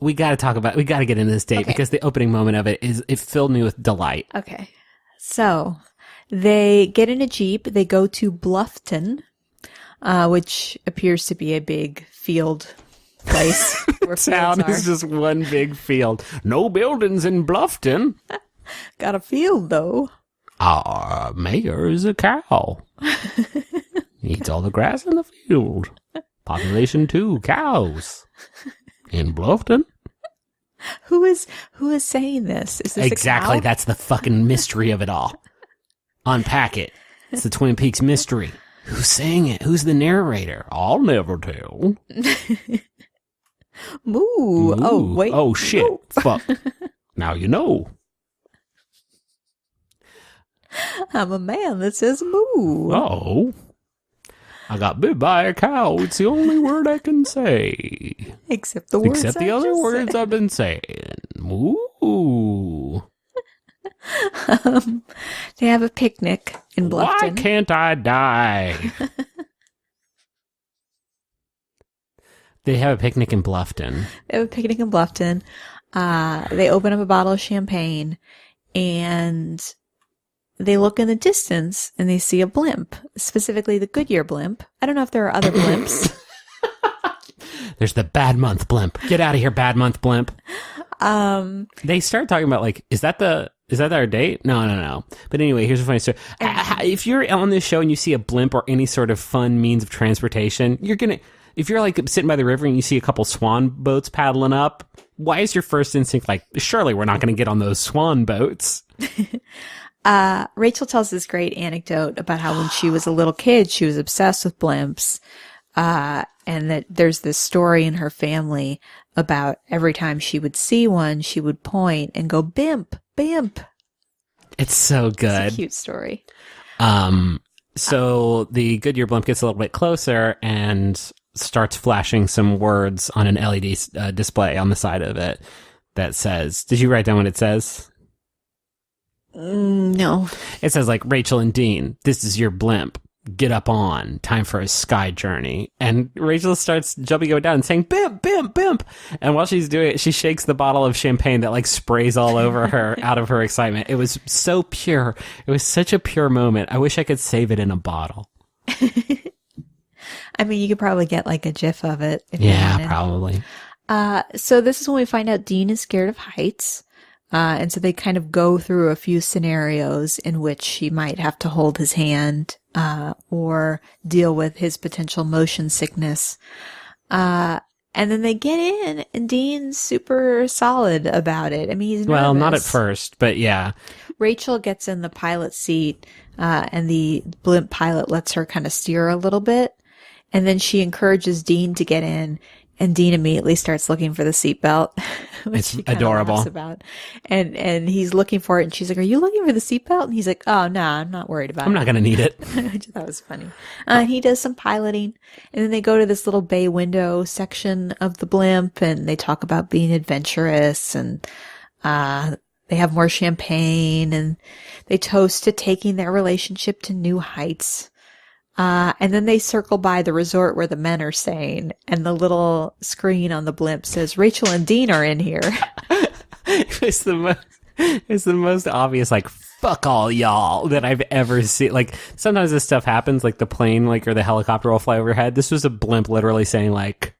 We got to get into this date Okay. because the opening moment of it filled me with delight. Okay. So they get in a Jeep. They go to Bluffton, which appears to be a big field place. Where Town fields is are. just one big field. No buildings in Bluffton. Got a field, though. Our mayor is a cow. Eats all the grass in the field. Population 2 cows. In Bluffton. Who is saying this? Is this Exactly. a cow? That's the fucking mystery of it all. Unpack it. It's the Twin Peaks mystery. Who's saying it? Who's the narrator? I'll never tell. Moo. Ooh. Oh, wait. Oh, shit. Moo. Fuck. Now you know. I'm a man that says moo. Oh. I got bit by a cow. It's the only word I can say. Except the words Except the I other just words said. I've been saying. Ooh. They have a picnic in Why Bluffton. can't I die? They have a picnic in Bluffton. They have a picnic in Bluffton. They open up a bottle of champagne and they look in the distance and they see a blimp, specifically the Goodyear blimp. I don't know if there are other blimps. There's the bad month blimp. Get out of here, bad month blimp. They start talking about like, is that our date? No. But anyway, here's a funny story. If you're on this show and you see a blimp or any sort of fun means of transportation, if you're like sitting by the river and you see a couple swan boats paddling up, why is your first instinct like, surely we're not going to get on those swan boats? Rachel tells this great anecdote about how when she was a little kid, she was obsessed with blimps. And that there's this story in her family about every time she would see one, she would point and go, bimp, bimp. It's so good. It's a cute story. So the Goodyear blimp gets a little bit closer and starts flashing some words on an LED display on the side of it that says, did you write down what it says? No. It says like, Rachel and Dean, this is your blimp. Get up on. Time for a sky journey. And Rachel starts jumping down and saying, bimp, bimp, bimp. And while she's doing it, she shakes the bottle of champagne that like sprays all over her out of her excitement. It was so pure. It was such a pure moment. I wish I could save it in a bottle. I mean, you could probably get like a gif of it. If you wanted. Probably. So this is when we find out Dean is scared of heights. And so they kind of go through a few scenarios in which she might have to hold his hand, or deal with his potential motion sickness. And then they get in and Dean's super solid about it. I mean, he's nervous. Well, not at first, but yeah. Rachel gets in the pilot seat, and the blimp pilot lets her kind of steer a little bit. And then she encourages Dean to get in. And Dean immediately starts looking for the seatbelt, which it's she kinda adorable. laughs about. And he's looking for it, and she's like, "Are you looking for the seatbelt?" And he's like, "Oh no, I'm not worried about it. I'm not going to need it." Which I thought was funny. And he does some piloting, and then they go to this little bay window section of the blimp, and they talk about being adventurous, and they have more champagne, and they toast to taking their relationship to new heights. And then they circle by the resort where the men are staying, and the little screen on the blimp says, Rachel and Dean are in here. It's the most obvious, like, fuck all y'all that I've ever seen. Like, sometimes this stuff happens, like the plane, like, or the helicopter will fly overhead. This was a blimp literally saying, like,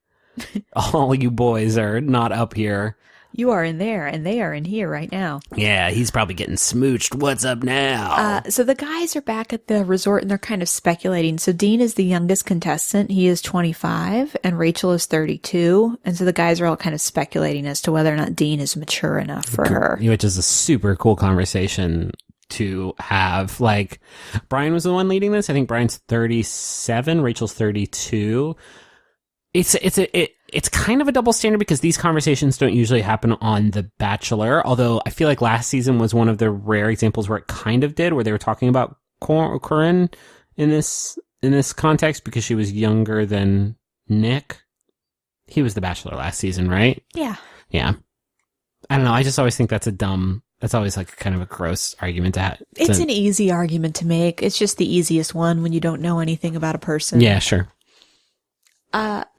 all you boys are not up here. You are in there, and they are in here right now. Yeah, he's probably getting smooched. What's up now? So the guys are back at the resort, and they're kind of speculating. So Dean is the youngest contestant. He is 25, and Rachel is 32. And so the guys are all kind of speculating as to whether or not Dean is mature enough for her. Which is a super cool conversation to have. Like, Brian was the one leading this. I think Brian's 37, Rachel's 32. It's kind of a double standard because these conversations don't usually happen on The Bachelor, although I feel like last season was one of the rare examples where it kind of did, where they were talking about Corinne in this context because she was younger than Nick. He was The Bachelor last season, right? Yeah. Yeah. I don't know. I just always think that's always like kind of a gross argument to have. It's an easy argument to make. It's just the easiest one when you don't know anything about a person. Yeah, sure.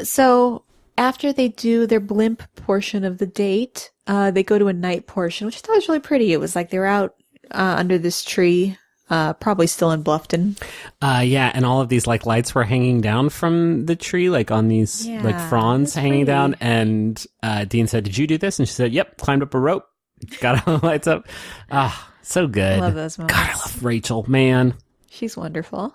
So after they do their blimp portion of the date, they go to a night portion, which I thought was really pretty. It was like they were out under this tree, probably still in Bluffton. Yeah, and all of these like lights were hanging down from the tree, like on these like fronds hanging down. And Dean said, "Did you do this?" And she said, "Yep, climbed up a rope, got all the lights up." Ah, so good. I love those moments. God, I love Rachel, man. She's wonderful.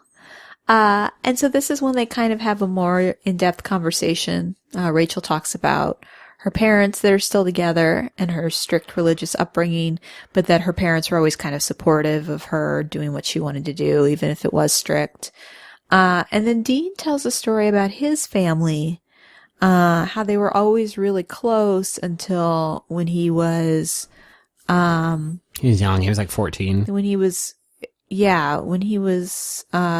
And so this is when they kind of have a more in-depth conversation. Rachel talks about her parents that are still together and her strict religious upbringing, but that her parents were always kind of supportive of her doing what she wanted to do, even if it was strict. And then Dean tells a story about his family, how they were always really close until when he was, he was young. He was like 14. when he was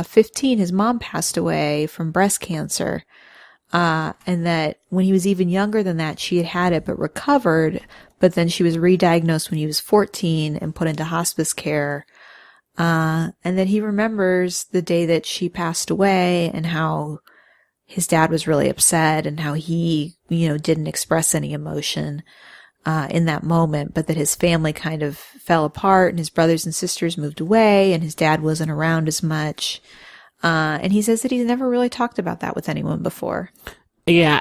15, his mom passed away from breast cancer. And that when he was even younger than that, she had it but recovered. But then she was re-diagnosed when he was 14 and put into hospice care. And that he remembers the day that she passed away and how his dad was really upset and how he, didn't express any emotion. in that moment, but that his family kind of fell apart and his brothers and sisters moved away and his dad wasn't around as much. And he says that he's never really talked about that with anyone before. Yeah,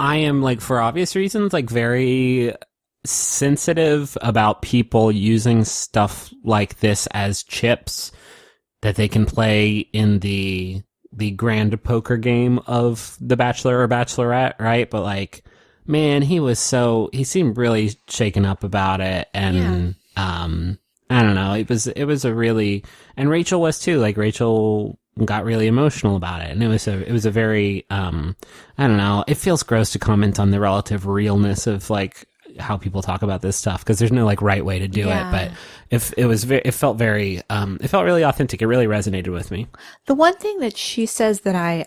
I am, like, for obvious reasons, like, very sensitive about people using stuff like this as chips that they can play in the grand poker game of The Bachelor or Bachelorette, right? But, like, man, he seemed really shaken up about it, and I don't know, it was a really, and Rachel was too, like, Rachel got really emotional about it, and it was a very, I don't know, it feels gross to comment on the relative realness of, like, how people talk about this stuff, because there's no, like, right way to do it, but it felt really authentic. It really resonated with me. The one thing that she says that I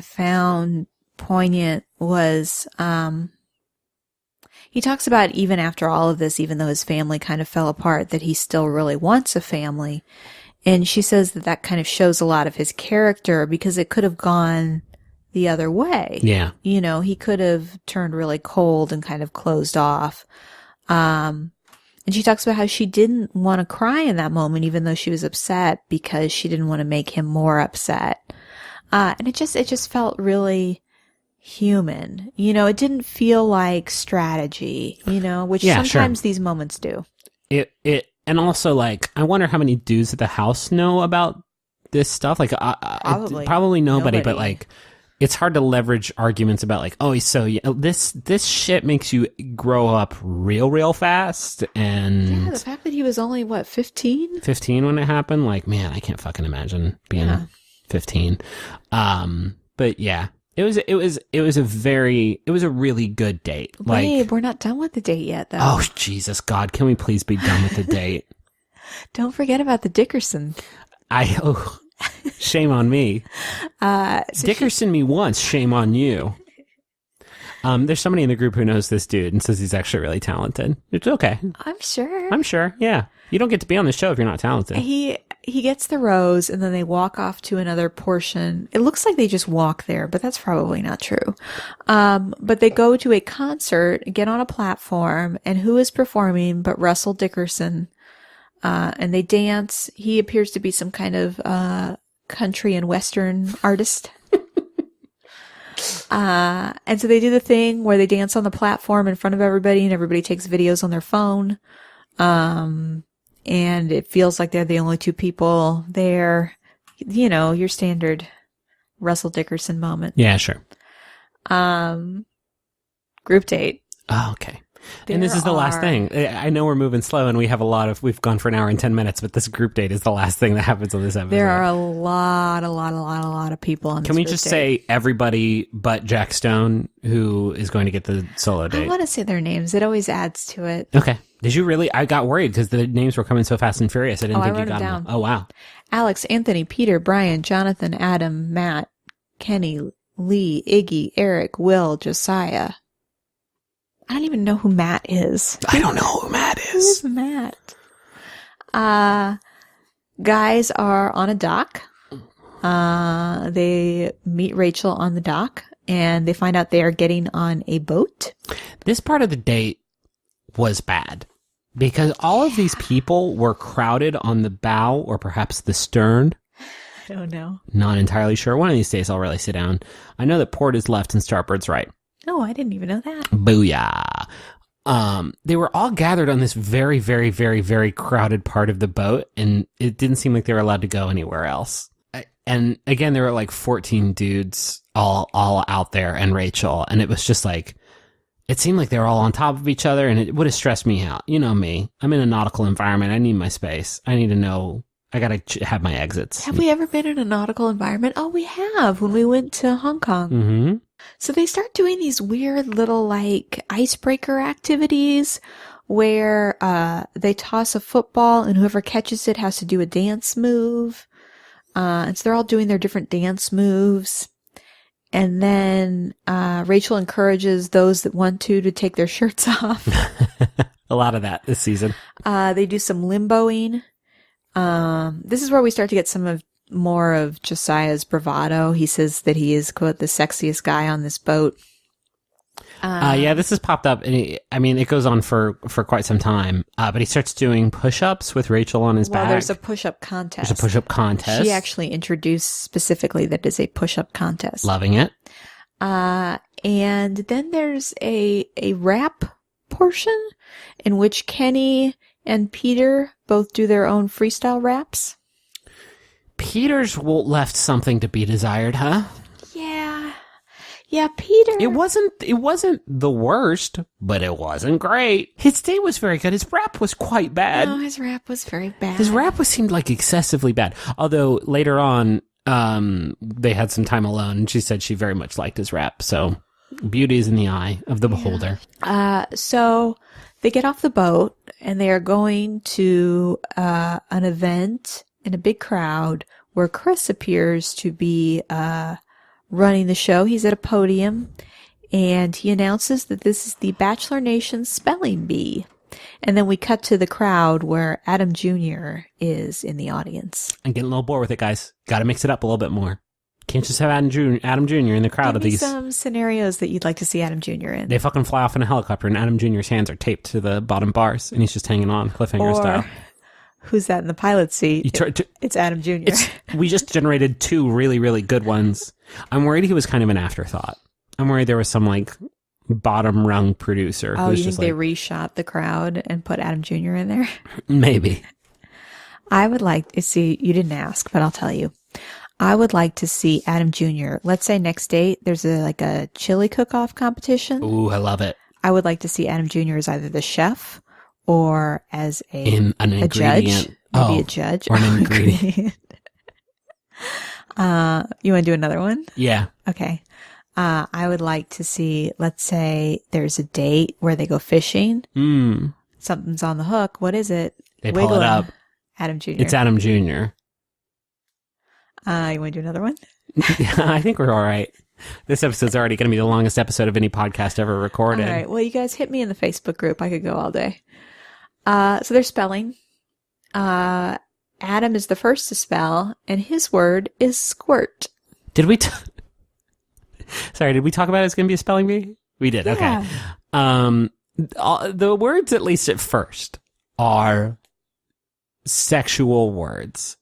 found poignant was, he talks about even after all of this, even though his family kind of fell apart, that he still really wants a family. And she says that kind of shows a lot of his character, because it could have gone the other way. Yeah. You know, he could have turned really cold and kind of closed off. And she talks about how she didn't want to cry in that moment, even though she was upset, because she didn't want to make him more upset. And it just felt really human. You know, it didn't feel like strategy, you know, which sometimes these moments do. And also, like, I wonder how many dudes at the house know about this stuff. Like, probably nobody, but, like, it's hard to leverage arguments about, like, oh, he's so young. This shit makes you grow up real fast. And yeah, the fact that he was only, 15? 15 when it happened. Like, man, I can't fucking imagine being 15. But yeah, it was a really good date. Babe, Like, we're not done with the date yet, though. oh, Jesus God, can we please be done with the date? Don't forget about the Dickerson. Shame on me. Dickerson me once, shame on you. There's somebody in the group who knows this dude and says he's actually really talented. It's okay. I'm sure. Yeah. You don't get to be on the show if you're not talented. He gets the rose, and then they walk off to another portion. It looks like they just walk there, but that's probably not true. But they go to a concert, get on a platform, and who is performing but Russell Dickerson? And they dance. He appears to be some kind of country and western artist. And so they do the thing where they dance on the platform in front of everybody, and everybody takes videos on their phone. And it feels like they're the only two people there. You know, your standard Russell Dickerson moment. Yeah, sure. Group date. Oh, okay. And this is the last thing. I know we're moving slow, and we've gone for an hour and 10 minutes, but this group date is the last thing that happens on this episode. There are a lot of people on this Can we group just date. say everybody but Jack Stone, who is going to get the solo date? I want to say their names. It always adds to it. Okay. Did you really? I got worried because the names were coming so fast and furious. I didn't think I you wrote got them down. Oh, wow. Alex, Anthony, Peter, Brian, Jonathan, Adam, Matt, Kenny, Lee, Iggy, Eric, Will, Josiah. I don't even know who Matt is. I don't know who Matt Who is Matt? Guys are on a dock. They meet Rachel on the dock, and they find out they are getting on a boat. This part of the date was bad because all of these people were crowded on the bow or perhaps the stern. I don't know. Not entirely sure. One of these days I'll really sit down. I know that port is left and starboard's right. Oh, I didn't even know that. Booyah. They were all gathered on this very, very, very, very crowded part of the boat, and it didn't seem like they were allowed to go anywhere else. And again, there were like 14 dudes all out there and Rachel, and it was just like, it seemed like they were all on top of each other, and it would have stressed me out. You know me. I'm in a nautical environment. I need my space. I need to know. I gotta have my exits. Have we ever been in a nautical environment? Oh, we have, when we went to Hong Kong. Mm-hmm. So they start doing these weird little, like, icebreaker activities where they toss a football, and whoever catches it has to do a dance move. And so they're all doing their different dance moves. And then Rachel encourages those that want to take their shirts off. A lot of that this season. They do some limboing. This is where we start to get more of Josiah's bravado. He says that he is, quote, the sexiest guy on this boat. Yeah, this has popped up. And it goes on for quite some time. But he starts doing push-ups with Rachel on his back. There's a push-up contest. There's a push-up contest. She actually introduced specifically that it's a push-up contest. Loving it. And then there's a rap portion in which Kenny and Peter both do their own freestyle raps. Peter's left something to be desired, huh? Yeah, Peter. It wasn't the worst, but it wasn't great. His day was very good. His rap was quite bad. No, his rap was very bad. His rap seemed like excessively bad. Although later on, they had some time alone, and she said she very much liked his rap. So beauty is in the eye of the beholder. So they get off the boat and they are going to an event in a big crowd where Chris appears to be running the show. He's at a podium and he announces that this is the Bachelor Nation Spelling Bee. And then we cut to the crowd where Adam Jr. is in the audience. I'm getting a little bored with it, guys. Got to mix it up a little bit more. Can't just have Adam Jr. in the crowd Give of me these. some scenarios that you'd like to see Adam Jr. in. They fucking fly off in a helicopter and Adam Jr.'s hands are taped to the bottom bars and he's just hanging on cliffhanger style. Who's that in the pilot seat? It's Adam Jr. We just generated 2 really, really good ones. I'm worried he was kind of an afterthought. I'm worried there was some like bottom rung producer. Oh, who's you just think they reshot the crowd and put Adam Jr. in there? Maybe. I would like to see, you didn't ask, but I'll tell you. I would like to see Adam Jr. Let's say next date, there's a chili cook-off competition. Ooh, I love it. I would like to see Adam Jr. as either the chef or as a judge. Maybe a judge. Or an ingredient. You want to do another one? Yeah. Okay. I would like to see, let's say there's a date where they go fishing. Something's on the hook. What is it? They pull it up. Adam Jr. It's Adam Jr. You want to do another one? I think we're all right. This episode's already going to be the longest episode of any podcast ever recorded. All right. Well, you guys hit me in the Facebook group. I could go all day. So they're spelling. Adam is the first to spell, and his word is squirt. Did we? Sorry, did we talk about it's going to be a spelling bee? We did. Yeah. Okay. The words, at least at first, are sexual words.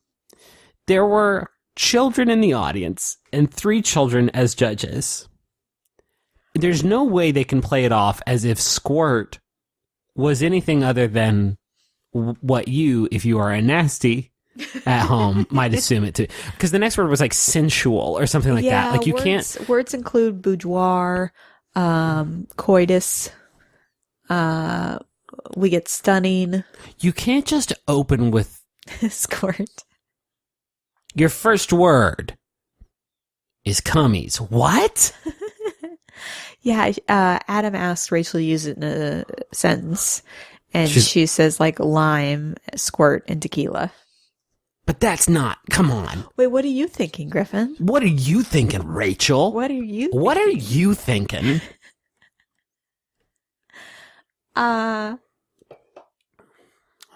There were children in the audience and 3 children as judges. There's no way they can play it off as if squirt was anything other than what you, if you are a nasty at home, might assume it to. Because the next word was like sensual or something like that. Like you can't. Words include boudoir, coitus. We get stunning. You can't just open with Squirt. your first word is cummies. What? Yeah, Adam asked Rachel to use it in a sentence, and she says like lime, squirt, and tequila. But that's not. Come on. Wait, what are you thinking, Griffin? What are you thinking, Rachel? What are you? What are you thinking?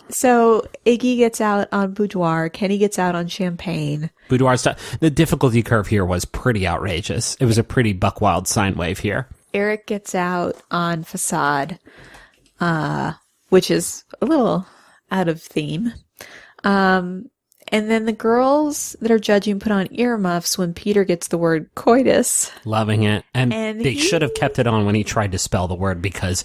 So Iggy gets out on boudoir. Kenny gets out on champagne. Boudoir stuff. The difficulty curve here was pretty outrageous. It was a pretty buck wild sine wave here. Eric gets out on facade, which is a little out of theme. And then the girls that are judging put on earmuffs when Peter gets the word coitus. Loving it. And they should have kept it on when he tried to spell the word because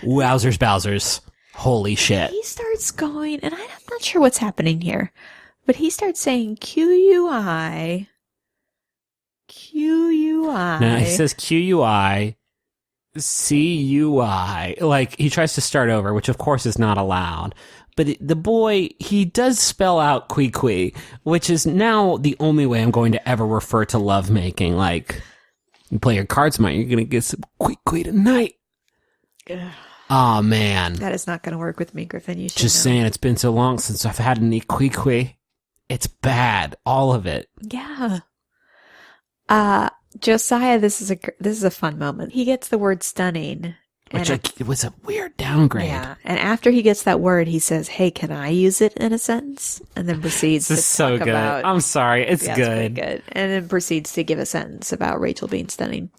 wowzers bowsers. Holy shit. He starts going, and I'm not sure what's happening here, but he starts saying Q-U-I. Q-U-I. No, he says Q-U-I. C-U-I. Like, he tries to start over, which of course is not allowed. But the boy, he does spell out qui-qui, which is now the only way I'm going to ever refer to lovemaking. Like, you play your cards, mate, you're going to get some qui-qui tonight. Ugh. Oh, man. That is not going to work with me, Griffin. You should Just know. saying, it's been so long since I've had any qui-qui. It's bad. All of it. Yeah. Josiah, this is a fun moment. He gets the word stunning. Which it was a weird downgrade. Yeah. And after he gets that word, he says, "Hey, can I use it in a sentence?" And then proceeds This to is so talk good. about... I'm sorry. It's Yeah, good. it's pretty good. And then proceeds to give a sentence about Rachel being stunning.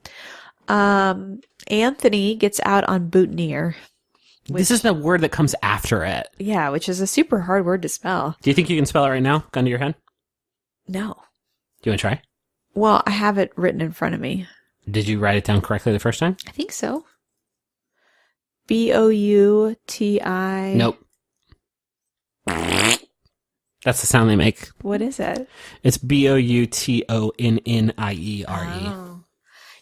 Anthony gets out on boutonniere. This is the word that comes after it. Yeah, which is a super hard word to spell. Do you think you can spell it right now? Gun to your head? No. Do you want to try? Well, I have it written in front of me. Did you write it down correctly the first time? I think so. Bouti. Nope. That's the sound they make. What is it? It's Boutonniere. Oh.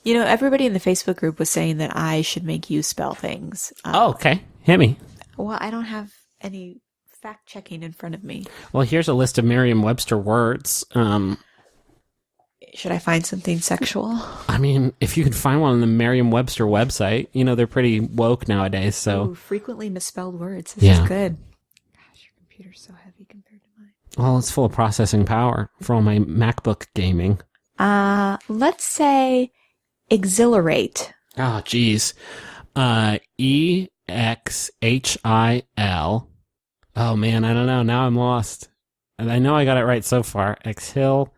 You know, everybody in the Facebook group was saying that I should make you spell things. Oh, okay. Hit me. Well, I don't have any fact checking in front of me. Well, here's a list of Merriam-Webster words. Should I find something sexual? I mean, if you can find one on the Merriam-Webster website, you know, they're pretty woke nowadays, so. Ooh, frequently misspelled words. This Yeah. is good. Gosh, your computer's so heavy compared to mine. Well, it's full of processing power for all my MacBook gaming. Let's say exhilarate. Oh, geez. EXHIL. Oh, man, I don't know. Now I'm lost. And I know I got it right so far. Exhil.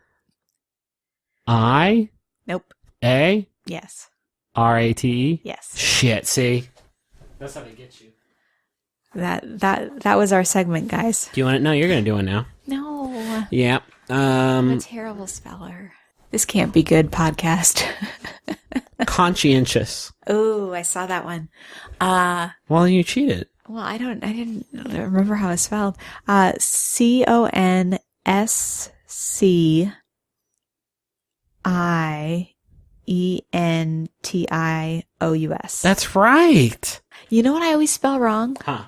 Nope. A? Yes. RATE? Yes. Shit, see? That's how they get you. That was our segment, guys. Do you want it? No, you're going to do it now. No. Yeah. I'm a terrible speller. This can't be good podcast. Conscientious. Oh, I saw that one. Well, you cheated. Well, I didn't remember how it's spelled. CONSCIENTIOUS. That's right. You know what I always spell wrong? Huh.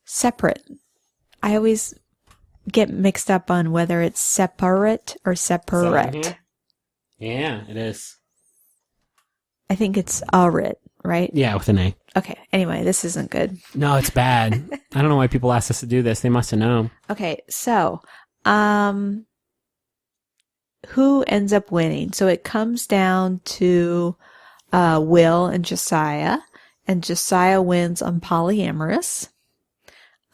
Separate. I always get mixed up on whether it's separate or separate. Yeah, it is. I think it's arit, right? Yeah, with an A. Okay. Anyway, this isn't good. No, it's bad. I don't know why people asked us to do this. They must have known. Okay, so who ends up winning? So it comes down to Will and Josiah wins on polyamorous.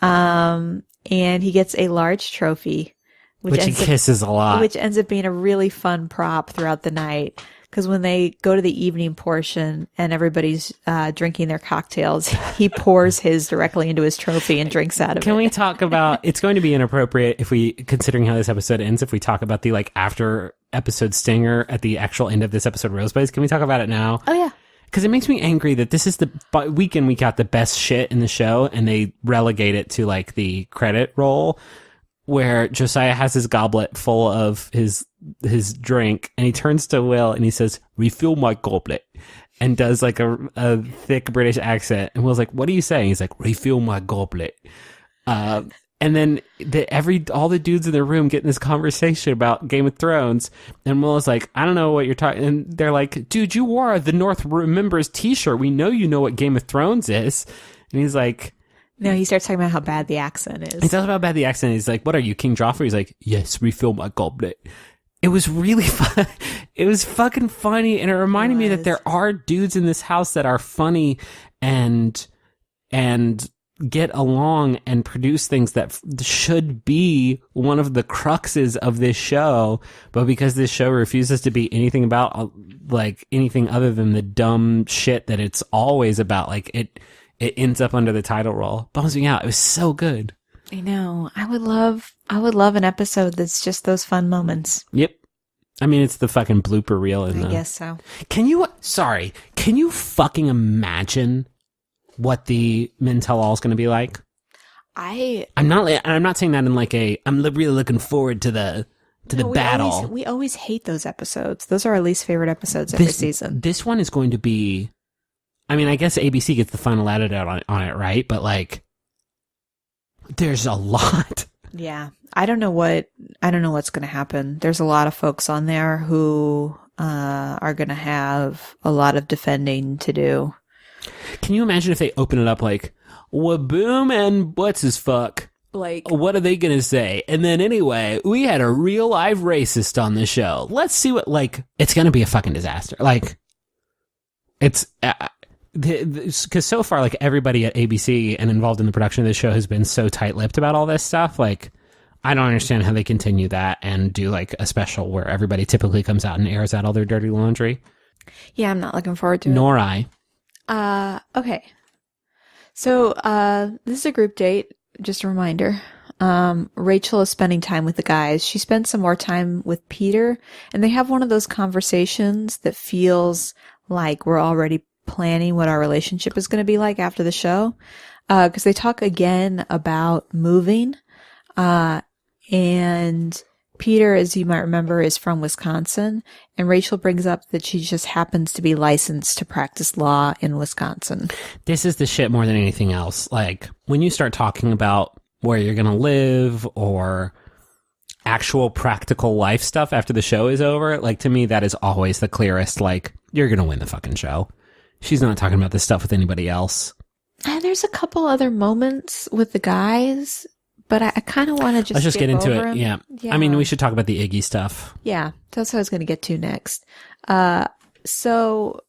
And he gets a large trophy, Which he kisses a lot. which ends up being a really fun prop throughout the night. Because when they go to the evening portion and everybody's drinking their cocktails, he pours his directly into his trophy and drinks out of it. Can we talk about, it's going to be inappropriate if we, considering how this episode ends, if we talk about the like after episode stinger at the actual end of this episode, Rosebuds. Can we talk about it now? Oh, yeah. Because it makes me angry that this is the week in, week out the best shit in the show, and they relegate it to like the credit roll, where Josiah has his goblet full of his drink, and he turns to Will and he says, "Refill my goblet," and does like a thick British accent. And Will's like, "What are you saying?" He's like, "Refill my goblet." And then all the dudes in the room get in this conversation about Game of Thrones, and Will is like, "I don't know what you're talking." And they're like, "Dude, you wore the North Remembers T-shirt. We know you know what Game of Thrones is." And he's like, No, he starts talking about how bad the accent is. he talks about how bad the accent is. He's like, "What are you, King Joffrey?" He's like, "Yes, refill my goblet." It was really fun. It was fucking funny, and it reminded me that there are dudes in this house that are funny and get along and produce things that should be one of the cruxes of this show, but because this show refuses to be anything about like anything other than the dumb shit that it's always about, like it ends up under the title role. Bums me out. It was so good. I know. I would love an episode that's just those fun moments. Yep. I mean, it's the fucking blooper reel. I guess so. Can you fucking imagine what the Men Tell All is going to be like? I'm not saying that in like I'm really looking forward to the battle. We always hate those episodes. Those are our least favorite episodes every season. This one is going to be, I mean, I guess ABC gets the final edit out on it, right? But like, there's a lot. Yeah. I don't know what's going to happen. There's a lot of folks on there who are going to have a lot of defending to do. Can you imagine if they open it up like, Waboom and what's his fuck? Like, what are they going to say? And then anyway, we had a real live racist on the show. Let's see what, like, it's going to be a fucking disaster. Like, it's, because so far, like, everybody at ABC and involved in the production of this show has been so tight-lipped about all this stuff. Like, I don't understand how they continue that and do, like, a special where everybody typically comes out and airs out all their dirty laundry. Yeah, I'm not looking forward to it. Nor I. Okay. So, this is a group date. Just a reminder. Rachel is spending time with the guys. She spends some more time with Peter, and they have one of those conversations that feels like we're already planning what our relationship is going to be like after the show. Because they talk again about moving. And Peter, as you might remember, is from Wisconsin, and Rachel brings up that she just happens to be licensed to practice law in Wisconsin. This is the shit more than anything else. Like, when you start talking about where you're going to live or actual practical life stuff after the show is over, like, to me, that is always the clearest, like, you're going to win the fucking show. She's not talking about this stuff with anybody else. And there's a couple other moments with the guys, but I kind of want to just Let's just get into over it. 'em. Yeah. I mean, we should talk about the Iggy stuff. Yeah, that's what I was going to get to next. So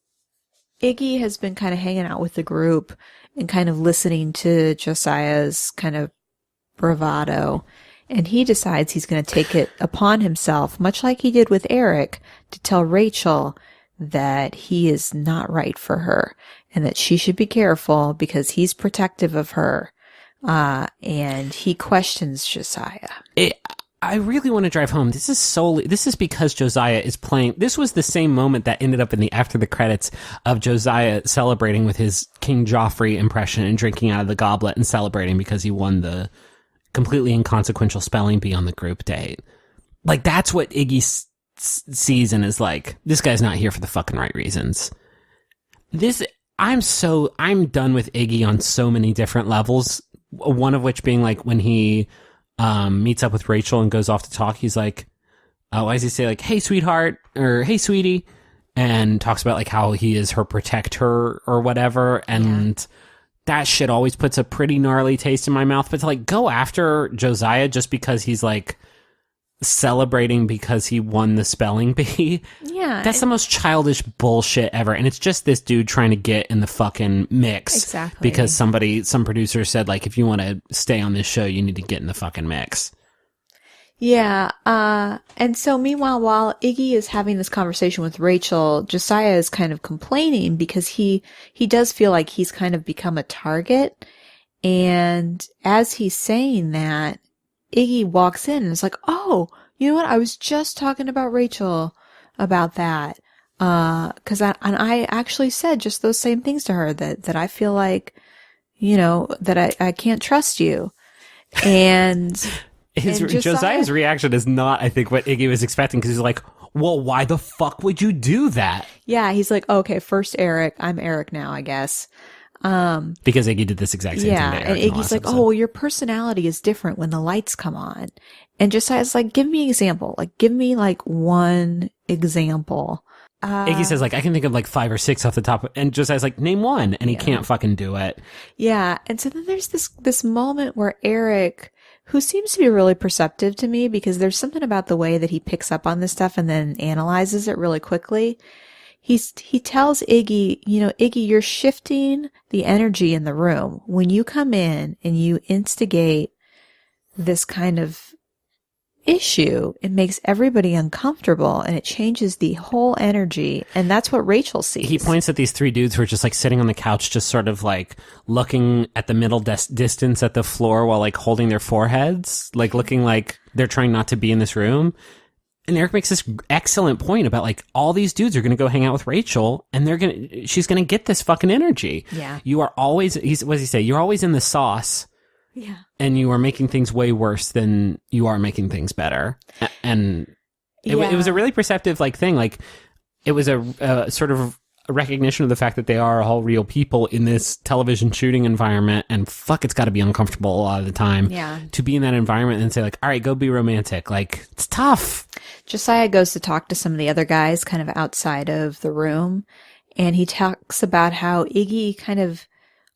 Iggy has been kind of hanging out with the group and kind of listening to Josiah's kind of bravado. And he decides he's going to take it upon himself, much like he did with Eric, to tell Rachel that he is not right for her and that she should be careful because he's protective of her. And he questions Josiah. I really want to drive home. This is because Josiah is playing. This was the same moment that ended up in the after the credits of Josiah celebrating with his King Joffrey impression and drinking out of the goblet and celebrating because he won the completely inconsequential spelling bee on the group date. Like, that's what Iggy sees and is like, this guy's not here for the fucking right reasons. I'm done with Iggy on so many different levels. One of which being like when he meets up with Rachel and goes off to talk, he's like, why does he say like, hey sweetheart, or hey sweetie, and talks about like how he is her protector or whatever. And that shit always puts a pretty gnarly taste in my mouth. But to like go after Josiah just because he's like celebrating because he won the spelling bee. Yeah. That's the most childish bullshit ever. And it's just this dude trying to get in the fucking mix. Exactly. Because some producer said, like, if you want to stay on this show, you need to get in the fucking mix. Yeah. And so meanwhile, while Iggy is having this conversation with Rachel, Josiah is kind of complaining because he does feel like he's kind of become a target. And as he's saying that, Iggy walks in and is like, oh, you know what? I was just talking about Rachel about that. Cause I actually said just those same things to her that I feel like, you know, that I can't trust you. And Josiah's reaction is not, I think, what Iggy was expecting, because he's like, well, why the fuck would you do that? Yeah. He's like, okay, first Eric. I'm Eric now, I guess. Because Iggy did this exact same thing to Eric and in the Iggy's last like, episode. oh, well, your personality is different when the lights come on. And Josiah's like, give me an example. Like, give me like one example. Iggy says, like, I can think of like 5 or 6 off the top. And Josiah's like, name one. And he can't fucking do it. Yeah. And so then there's this moment where Eric, who seems to be really perceptive to me because there's something about the way that he picks up on this stuff and then analyzes it really quickly. He tells Iggy, you know, Iggy, you're shifting the energy in the room. When you come in and you instigate this kind of issue, it makes everybody uncomfortable and it changes the whole energy. And that's what Rachel sees. He points at these 3 dudes who are just like sitting on the couch, just sort of like looking at the middle distance at the floor while like holding their foreheads, like looking like they're trying not to be in this room. And Eric makes this excellent point about like all these dudes are going to go hang out with Rachel and she's going to get this fucking energy. Yeah. You are always, what does he say? You're always in the sauce. Yeah. And you are making things way worse than you are making things better. And it was a really perceptive like thing. Like it was a sort of a recognition of the fact that they are all real people in this television shooting environment, and fuck, it's got to be uncomfortable a lot of the time to be in that environment and say like, all right, go be romantic. Like, it's tough. Josiah goes to talk to some of the other guys kind of outside of the room, and he talks about how Iggy kind of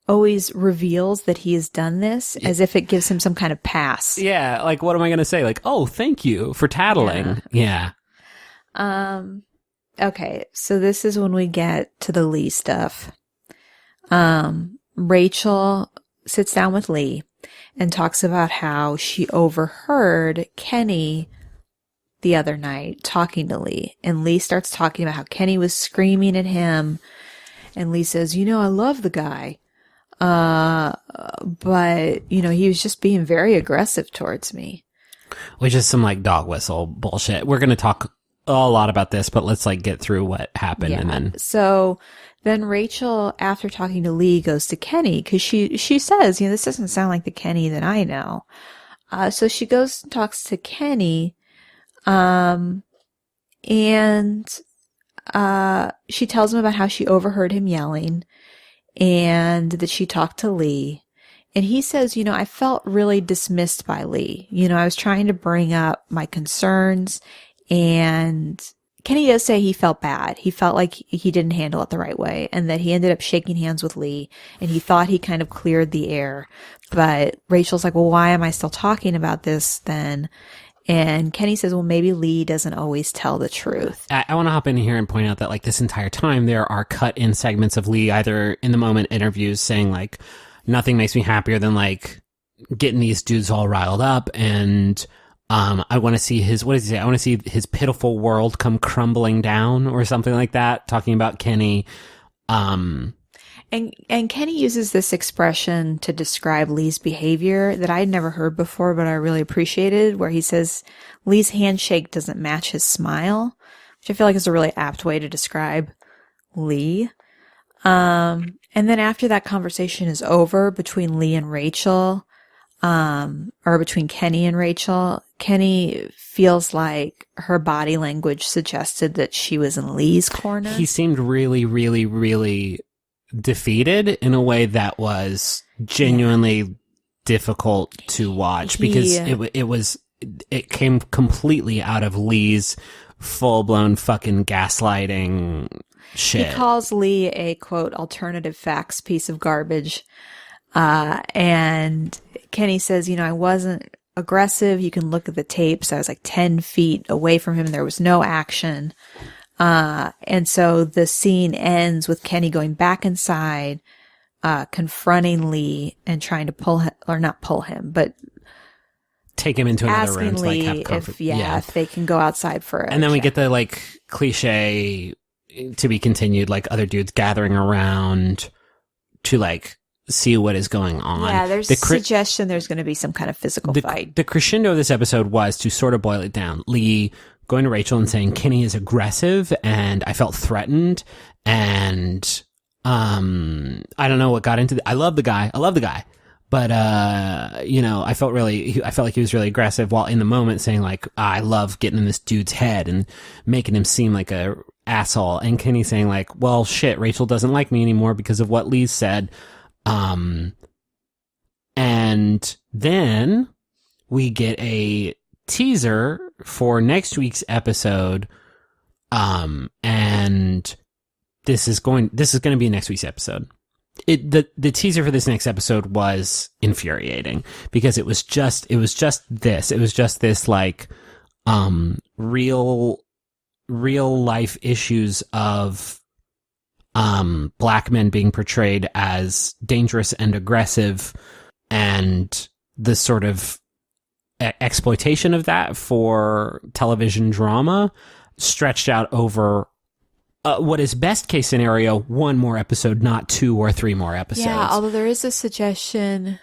always reveals that he has done this as if it gives him some kind of pass. Yeah, like, what am I going to say? Like, oh, thank you for tattling. Yeah. Okay, so this is when we get to the Lee stuff. Rachel sits down with Lee and talks about how she overheard Kenny the other night talking to Lee, and Lee starts talking about how Kenny was screaming at him, and Lee says, I love the guy. But, he was just being very aggressive towards me. Which is some like dog whistle bullshit. We're going to talk a lot about this, but let's like get through what happened. Yeah. And then. So then Rachel, after talking to Lee, goes to Kenny because she says, this doesn't sound like the Kenny that I know. So she goes and talks to Kenny, and she tells him about how she overheard him yelling and that she talked to Lee. And he says, I felt really dismissed by Lee. I was trying to bring up my concerns, and Kenny does say he felt bad. He felt like he didn't handle it the right way, and that he ended up shaking hands with Lee, and he thought he kind of cleared the air. But Rachel's like, well, why am I still talking about this then? And Kenny says, well, maybe Lee doesn't always tell the truth. I want to hop in here and point out that like this entire time there are cut in segments of Lee either in the moment interviews saying like, nothing makes me happier than like getting these dudes all riled up, and I want to see his, what does he say? I want to see his pitiful world come crumbling down or something like that, talking about Kenny. And Kenny uses this expression to describe Lee's behavior that I had never heard before, but I really appreciated, where he says Lee's handshake doesn't match his smile, which I feel like is a really apt way to describe Lee. And then after that conversation is over between Lee and Rachel, or between Kenny and Rachel, Kenny feels like her body language suggested that she was in Lee's corner. He seemed really, really, really defeated in a way that was genuinely difficult to watch because it came completely out of Lee's full-blown fucking gaslighting shit. He calls Lee a, quote, alternative facts piece of garbage. And Kenny says, I wasn't aggressive. You can look at the tapes. I was like 10 feet away from him. There was no action. And so the scene ends with Kenny going back inside, confronting Lee and trying to pull him, or not pull him, but take him into another room to like Lee have comfort. if they can go outside for it. And then we get the like cliche to be continued, like other dudes gathering around to like see what is going on. Yeah, there's a suggestion there's going to be some kind of physical fight. The crescendo of this episode was, to sort of boil it down, Lee going to Rachel and saying Kenny is aggressive and I felt threatened, and I don't know what got into I love the guy. But I felt like he was really aggressive, while in the moment saying like, I love getting in this dude's head and making him seem like a asshole. And Kenny saying like, well, shit, Rachel doesn't like me anymore because of what Lee said. And then we get a teaser for next week's episode. And this is going to be next week's episode. The teaser for this next episode was infuriating because it was just this like, real life issues of, black men being portrayed as dangerous and aggressive, and the sort of exploitation of that for television drama stretched out over what is best case scenario, one more episode, not 2 or 3 more episodes. Yeah, although there is a suggestion.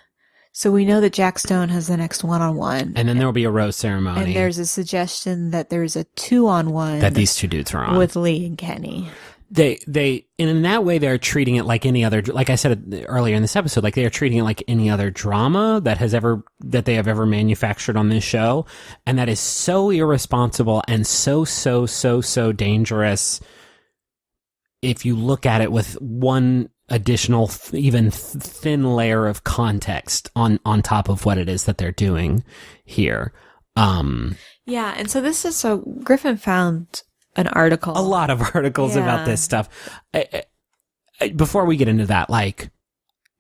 So we know that Jack Stone has the next 1-on-1. And then there will be a rose ceremony. And there's a suggestion that there's a 2-on-1. That these two dudes are on. With Lee and Kenny. And in that way, they're treating it like any other, like I said earlier in this episode, like they are treating it like any other drama that they have ever manufactured on this show. And that is so irresponsible and so dangerous. If you look at it with one additional, even thin layer of context on top of what it is that they're doing here. Yeah. And so Griffin found an article. A lot of articles about this stuff. Before we get into that, like,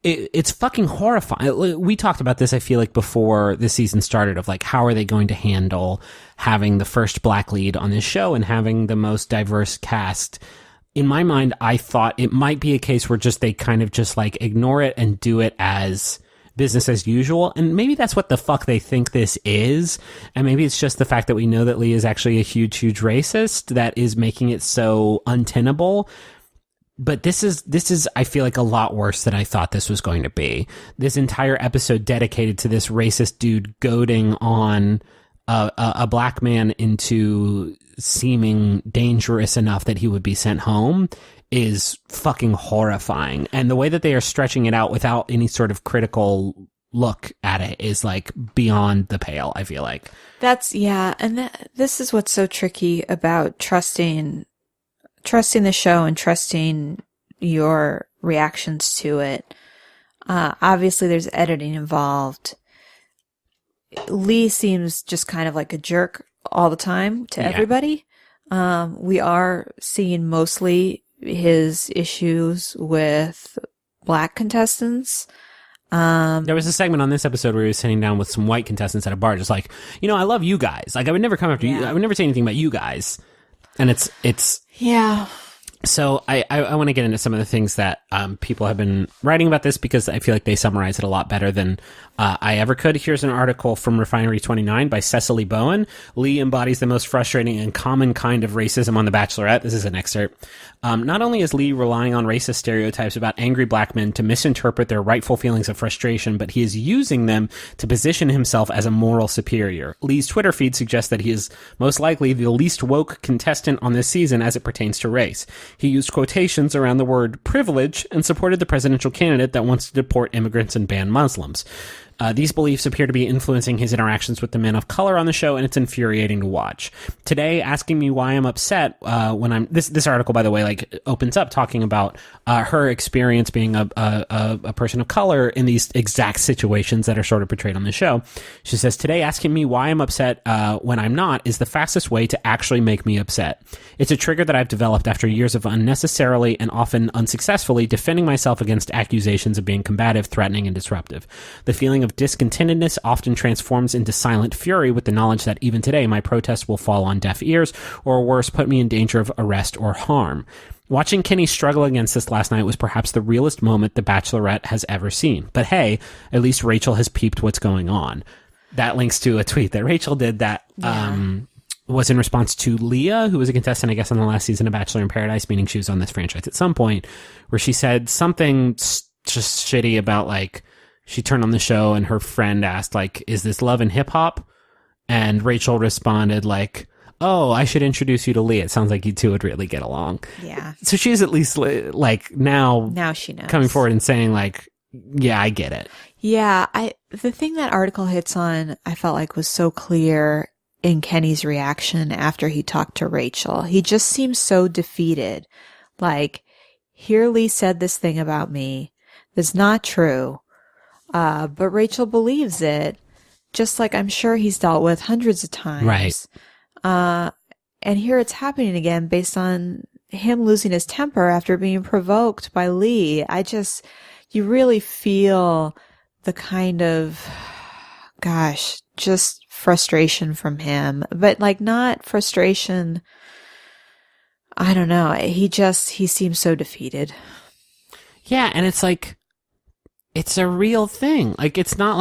it's fucking horrifying. We talked about this, I feel like, before the season started, of like, how are they going to handle having the first black lead on this show and having the most diverse cast. In my mind, I thought it might be a case where they kind of just like ignore it and do it as business as usual. And maybe that's what the fuck they think this is. And maybe it's just the fact that we know that Lee is actually a huge, huge racist that is making it so untenable. But this is, I feel like, a lot worse than I thought this was going to be. This entire episode dedicated to this racist dude goading on a black man into seeming dangerous enough that he would be sent home is fucking horrifying. And the way that they are stretching it out without any sort of critical look at it is like beyond the pale, I feel like. And this is what's so tricky about trusting the show and trusting your reactions to it. Obviously there's editing involved. Lee seems just kind of like a jerk all the time to everybody. We are seeing mostly his issues with black contestants. There was a segment on this episode where he was sitting down with some white contestants at a bar, just like, I love you guys. Like, I would never come after you. I would never say anything about you guys. And it's yeah. So I want to get into some of the things that people have been writing about this, because I feel like they summarize it a lot better than I ever could. Here's an article from Refinery 29 by Cecily Bowen. Lee embodies the most frustrating and common kind of racism on The Bachelorette. This is an excerpt. Not only is Lee relying on racist stereotypes about angry black men to misinterpret their rightful feelings of frustration, but he is using them to position himself as a moral superior. Lee's Twitter feed suggests that he is most likely the least woke contestant on this season as it pertains to race. He used quotations around the word privilege and supported the presidential candidate that wants to deport immigrants and ban Muslims. These beliefs appear to be influencing his interactions with the men of color on the show, and it's infuriating to watch. Today, asking me why I'm upset when I'm... This article, by the way, like opens up talking about her experience being a person of color in these exact situations that are sort of portrayed on the show. She says, today, asking me why I'm upset when I'm not is the fastest way to actually make me upset. It's a trigger that I've developed after years of unnecessarily and often unsuccessfully defending myself against accusations of being combative, threatening, and disruptive. The feeling of discontentedness often transforms into silent fury with the knowledge that even today my protests will fall on deaf ears, or worse, put me in danger of arrest or harm. Watching Kenny struggle against this last night was perhaps the realest moment The Bachelorette has ever seen. But hey, at least Rachel has peeped what's going on. That links to a tweet that Rachel did that was in response to Leah, who was a contestant, I guess, on the last season of Bachelor in Paradise, meaning she was on this franchise at some point, where she said something just shitty about, like, she turned on the show and her friend asked, like, is this love and hip hop? And Rachel responded, like, oh, I should introduce you to Lee. It sounds like you two would really get along. Yeah. So she's at least, like, now she knows. Coming forward and saying, like, yeah, I get it. Yeah. The thing that article hits on, I felt like was so clear in Kenny's reaction after he talked to Rachel. He just seems so defeated. Like, here Lee said this thing about me that's not true. But Rachel believes it, just like I'm sure he's dealt with hundreds of times. Right. And here it's happening again based on him losing his temper after being provoked by Lee. You really feel the kind of, just frustration from him. But like not frustration, I don't know. He seems so defeated. Yeah, and it's like, it's a real thing. Like, it's not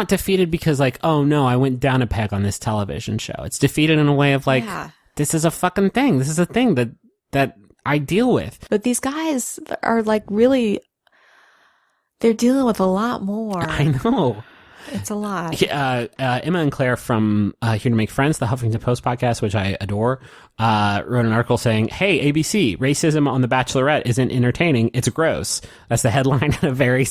defeated because, like, oh no, I went down a peg on this television show. It's defeated in a way of like, This is a fucking thing. This is a thing that I deal with. But these guys are like really, they're dealing with a lot more. I know. It's a lot. Emma and Claire from Here to Make Friends, the Huffington Post podcast, which I adore, wrote an article saying, hey, ABC, racism on The Bachelorette isn't entertaining, it's gross. That's the headline and a very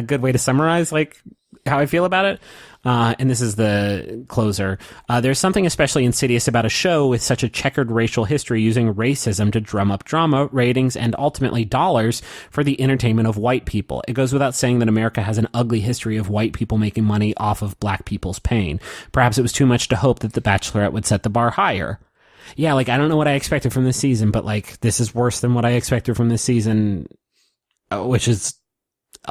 good way to summarize, like, how I feel about it. And this is the closer. There's something especially insidious about a show with such a checkered racial history using racism to drum up drama, ratings, and ultimately dollars for the entertainment of white people. It goes without saying that America has an ugly history of white people making money off of black people's pain. Perhaps it was too much to hope that The Bachelorette would set the bar higher. Yeah, like, I don't know what I expected from this season, but, like, this is worse than what I expected from this season, which is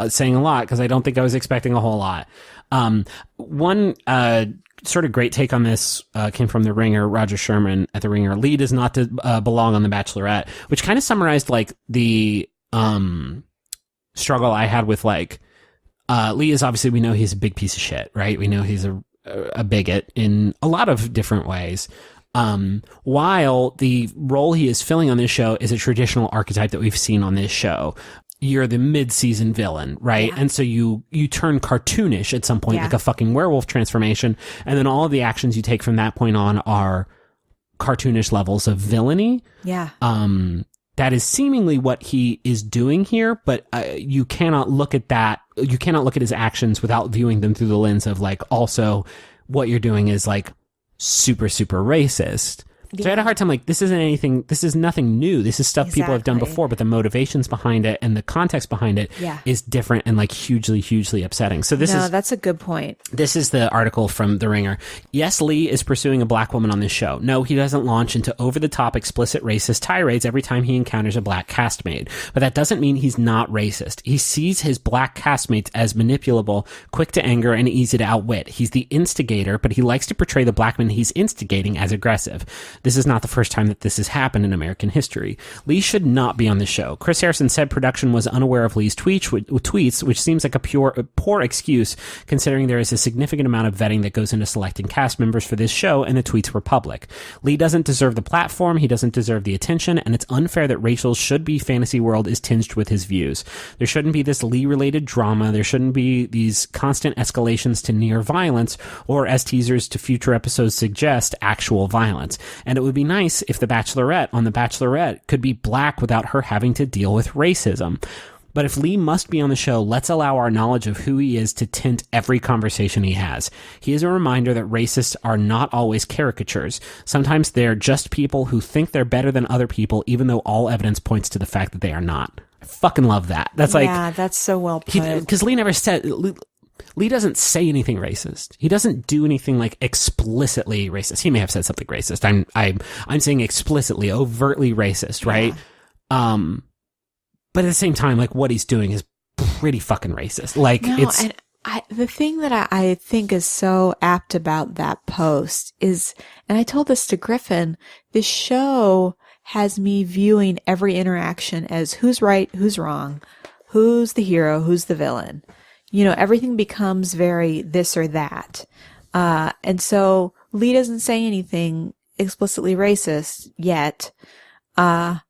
saying a lot because I don't think I was expecting a whole lot. One sort of great take on this came from The Ringer, Roger Sherman at The Ringer. Lee does not belong on The Bachelorette, which kind of summarized, like, the struggle I had with, like, Lee is obviously, we know he's a big piece of shit, right? We know he's a bigot in a lot of different ways. While the role he is filling on this show is a traditional archetype that we've seen on this show. You're the mid-season villain, right? Yeah. And so you turn cartoonish at some point, like a fucking werewolf transformation, and then all of the actions you take from that point on are cartoonish levels of villainy. Yeah. That is seemingly what he is doing here, but you cannot look at that. You cannot look at his actions without viewing them through the lens of like, also what you're doing is like super, super racist. So I had a hard time, like, this is nothing new. This is stuff people have done before, but the motivations behind it and the context behind it is different and, like, hugely, hugely upsetting. So that's a good point. This is the article from The Ringer. Yes, Lee is pursuing a black woman on this show. No, he doesn't launch into over-the-top, explicit racist tirades every time he encounters a black castmate. But that doesn't mean he's not racist. He sees his black castmates as manipulable, quick to anger, and easy to outwit. He's the instigator, but he likes to portray the black men he's instigating as aggressive. This is not the first time that this has happened in American history. Lee should not be on the show. Chris Harrison said production was unaware of Lee's tweets, which seems like a poor excuse considering there is a significant amount of vetting that goes into selecting cast members for this show, and the tweets were public. Lee doesn't deserve the platform, he doesn't deserve the attention, and it's unfair that Rachel's should-be fantasy world is tinged with his views. There shouldn't be this Lee-related drama, there shouldn't be these constant escalations to near violence, or as teasers to future episodes suggest, actual violence. And it would be nice if the Bachelorette on the Bachelorette could be black without her having to deal with racism. But if Lee must be on the show, let's allow our knowledge of who he is to tint every conversation he has. He is a reminder that racists are not always caricatures. Sometimes they're just people who think they're better than other people, even though all evidence points to the fact that they are not. I fucking love that. That's like... Yeah, that's so well put. Because Lee never said... Lee doesn't say anything racist. He doesn't do anything like explicitly racist. He may have said something racist. I'm saying explicitly, overtly racist, right? Yeah. But at the same time, like what he's doing is pretty fucking racist. Like it's. And the thing that I think is so apt about that post is, and I told this to Griffin, this show has me viewing every interaction as who's right, who's wrong, who's the hero, who's the villain. You know, everything becomes very this or that. And so Lee doesn't say anything explicitly racist yet. The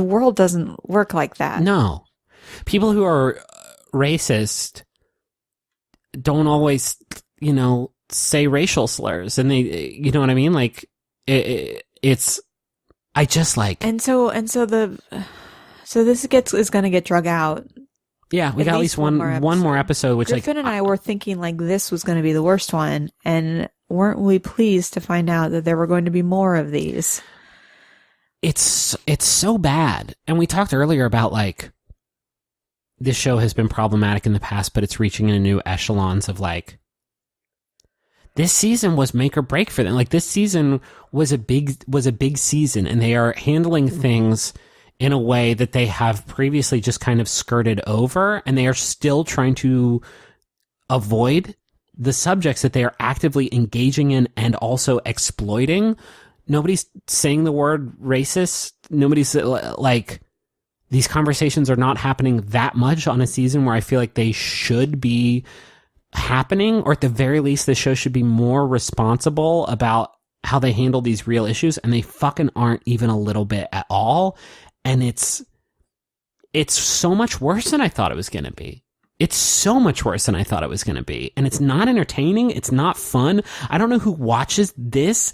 world doesn't work like that. No. People who are racist don't always, you know, say racial slurs. And they, you know what I mean? Like, it's, I just like. So this is going to get drug out. Yeah, we got at least one more episode, which Griffin and I were thinking like this was going to be the worst one, and weren't we pleased to find out that there were going to be more of these? It's so bad. And we talked earlier about like this show has been problematic in the past, but it's reaching into new echelons of like this season was make or break for them. Like this season was a big season, and they are handling things in a way that they have previously just kind of skirted over, and they are still trying to avoid the subjects that they are actively engaging in and also exploiting. Nobody's saying the word racist. Nobody's like, these conversations are not happening that much on a season where I feel like they should be happening, or at the very least, the show should be more responsible about how they handle these real issues, and they fucking aren't even a little bit at all. And it's so much worse than I thought it was going to be. It's so much worse than I thought it was going to be. And it's not entertaining. It's not fun. I don't know who watches this.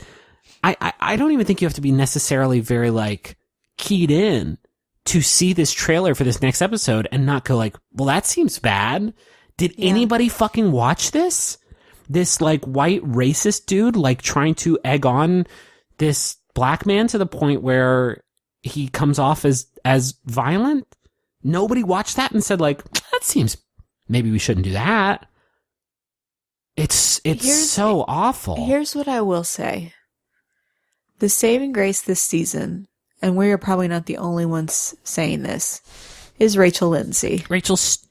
I don't even think you have to be necessarily very like keyed in to see this trailer for this next episode and not go like, well, that seems bad. Did anybody fucking watch this? This like white racist dude like trying to egg on this black man to the point where he comes off as violent. Nobody watched that and said like, that seems, maybe we shouldn't do that. It's so awful. Here's what I will say. The saving grace this season, and we are probably not the only ones saying this, is Rachel Lindsay. Rachel's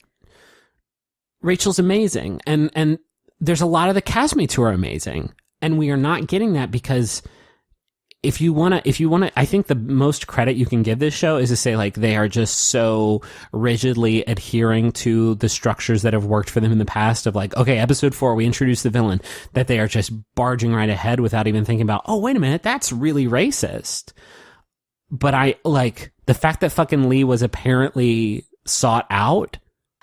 amazing. And there's a lot of the castmates who are amazing. And we are not getting that because if you want to, I think the most credit you can give this show is to say, like, they are just so rigidly adhering to the structures that have worked for them in the past of like, okay, episode 4, we introduce the villain, that they are just barging right ahead without even thinking about, oh, wait a minute, that's really racist. But I like the fact that fucking Lee was apparently sought out.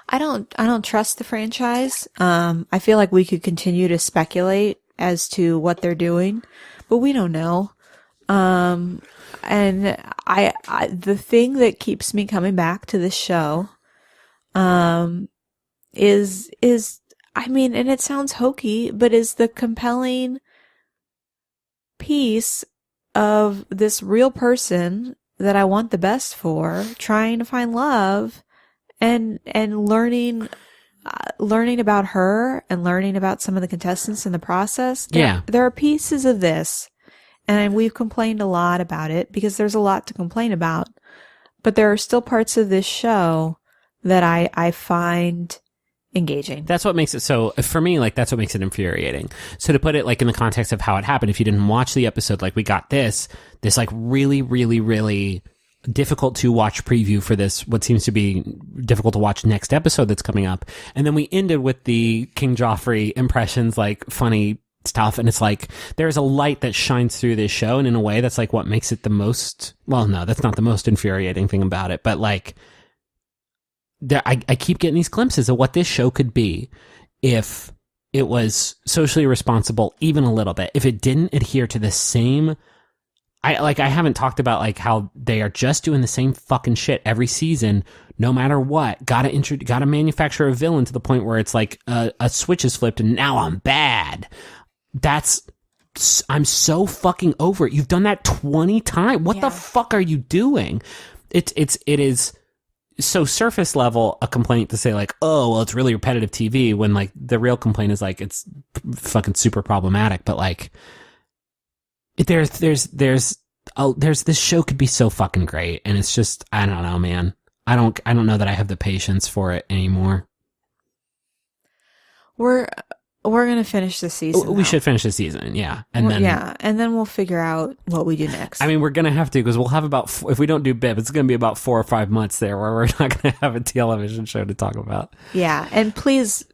I don't trust the franchise. I feel like we could continue to speculate as to what they're doing, but we don't know. And I the thing that keeps me coming back to this show, is, I mean, and it sounds hokey, but is the compelling piece of this real person that I want the best for, trying to find love and learning about her and learning about some of the contestants in the process. There are pieces of this. And we've complained a lot about it because there's a lot to complain about. But there are still parts of this show that I find engaging. That's what makes it so, for me, like, that's what makes it infuriating. So to put it, like, in the context of how it happened, if you didn't watch the episode, like, we got this, like, really, really, really difficult to watch preview for this, what seems to be difficult to watch next episode that's coming up. And then we ended with the King Joffrey impressions, like, funny stuff, and it's like there's a light that shines through this show, and in a way that's like what makes it the most, well, no, that's not the most infuriating thing about it, but like I keep getting these glimpses of what this show could be if it was socially responsible even a little bit, if it didn't adhere to the same, I haven't talked about like how they are just doing the same fucking shit every season, no matter what. Gotta manufacture a villain to the point where it's like a switch is flipped and now I'm bad. I'm so fucking over it. You've done that 20 times. What the fuck are you doing? It is so surface level a complaint to say like, oh, well, it's really repetitive TV, when like the real complaint is like it's fucking super problematic. But like there's this show could be so fucking great, and it's just, I don't know, man. I don't know that I have the patience for it anymore. We're going to finish the season. We should finish the season, yeah. And then we'll figure out what we do next. I mean, we're going to have to, because we'll have about, if we don't do BIP, it's going to be about 4 or 5 months there where we're not going to have a television show to talk about. Yeah, and please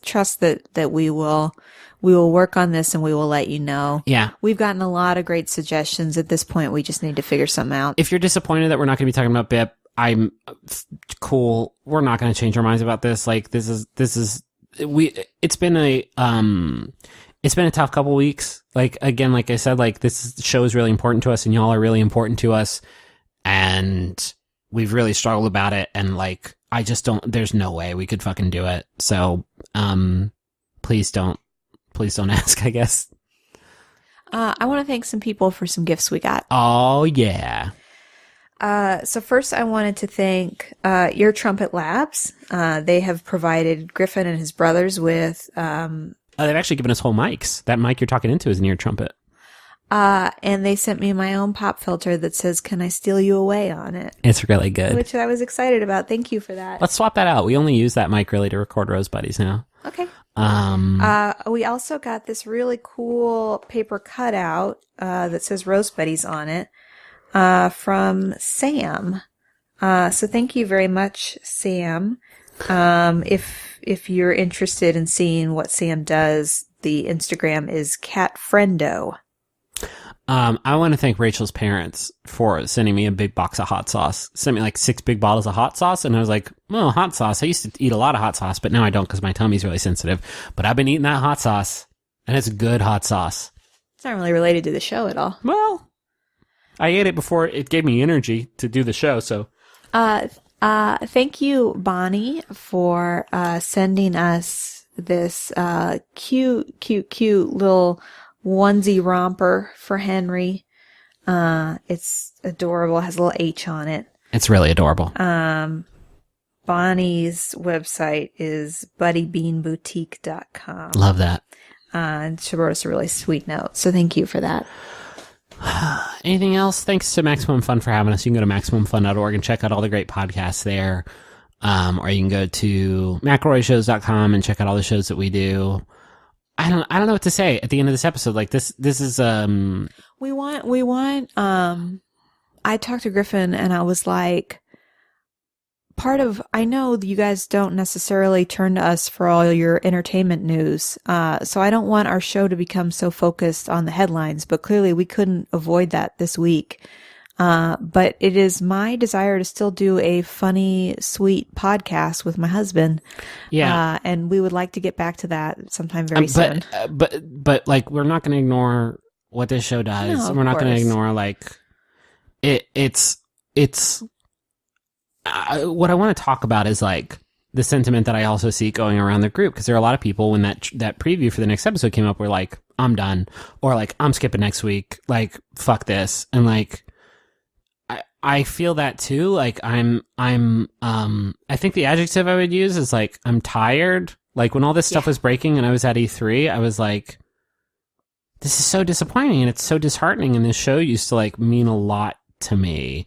trust that we will work on this and we will let you know. Yeah. We've gotten a lot of great suggestions. At this point, we just need to figure something out. If you're disappointed that we're not going to be talking about BIP, I'm cool. We're not going to change our minds about this. Like, it's been a tough couple weeks. Like, again, like I said, like, this show is really important to us and y'all are really important to us. And we've really struggled about it. And like, there's no way we could fucking do it. So, please don't ask, I guess. I want to thank some people for some gifts we got. Oh, yeah. So first I wanted to thank Ear Trumpet Labs. They have provided Griffin and his brothers with... they've actually given us whole mics. That mic you're talking into is an ear trumpet. And they sent me my own pop filter that says, "Can I steal you away?" on it. It's really good. Which I was excited about. Thank you for that. Let's swap that out. We only use that mic really to record Rose Buddies now. Okay. We also got this really cool paper cutout that says Rose Buddies on it. From Sam. So thank you very much, Sam. If you're interested in seeing what Sam does, the Instagram is catfriendo. I want to thank Rachel's parents for sending me a big box of hot sauce. Sent me like 6 big bottles of hot sauce, and I was like, well, hot sauce. I used to eat a lot of hot sauce, but now I don't because my tummy's really sensitive. But I've been eating that hot sauce, and it's good hot sauce. It's not really related to the show at all. Well, I ate it before it gave me energy to do the show, so. Thank you, Bonnie, for sending us this cute little onesie romper for Henry. It's adorable. It has a little H on it. It's really adorable. Bonnie's website is buddybeanboutique.com. Love that. And she wrote us a really sweet note, so thank you for that. Anything else? Thanks to Maximum Fun for having us. You can go to MaximumFun.org and check out all the great podcasts there. Or you can go to McElroyshows.com and check out all the shows that we do. I don't know what to say at the end of this episode. Like this is We want, I talked to Griffin and I was like, I know you guys don't necessarily turn to us for all your entertainment news. So I don't want our show to become so focused on the headlines, but clearly we couldn't avoid that this week. But it is my desire to still do a funny, sweet podcast with my husband. Yeah. And we would like to get back to that sometime very soon. But like, we're not going to ignore what this show does. No, we're not going to course. ignore like it's what I want to talk about is like the sentiment that I also see going around the group. Cause there are a lot of people when that preview for the next episode came up, were like, I'm done, or like, I'm skipping next week. Like, fuck this. And like, I feel that too. Like I think the adjective I would use is like, I'm tired. Like when all this stuff was breaking and I was at E3, I was like, this is so disappointing and it's so disheartening. And this show used to like mean a lot to me.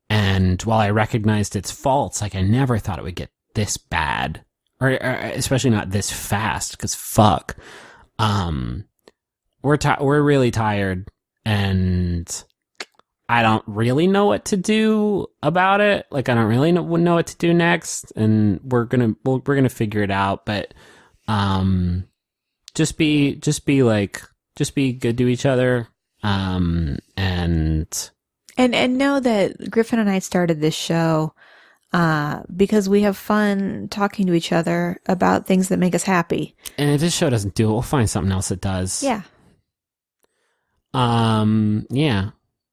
And while I recognized its faults, like I never thought it would get this bad, or especially not this fast. Cause fuck, we're really tired and I don't really know what to do about it. Like I don't really know what to do next, and we're gonna figure it out. But just be good to each other. And know that Griffin and I started this show because we have fun talking to each other about things that make us happy. And if this show doesn't do it, we'll find something else that does. Yeah. Yeah.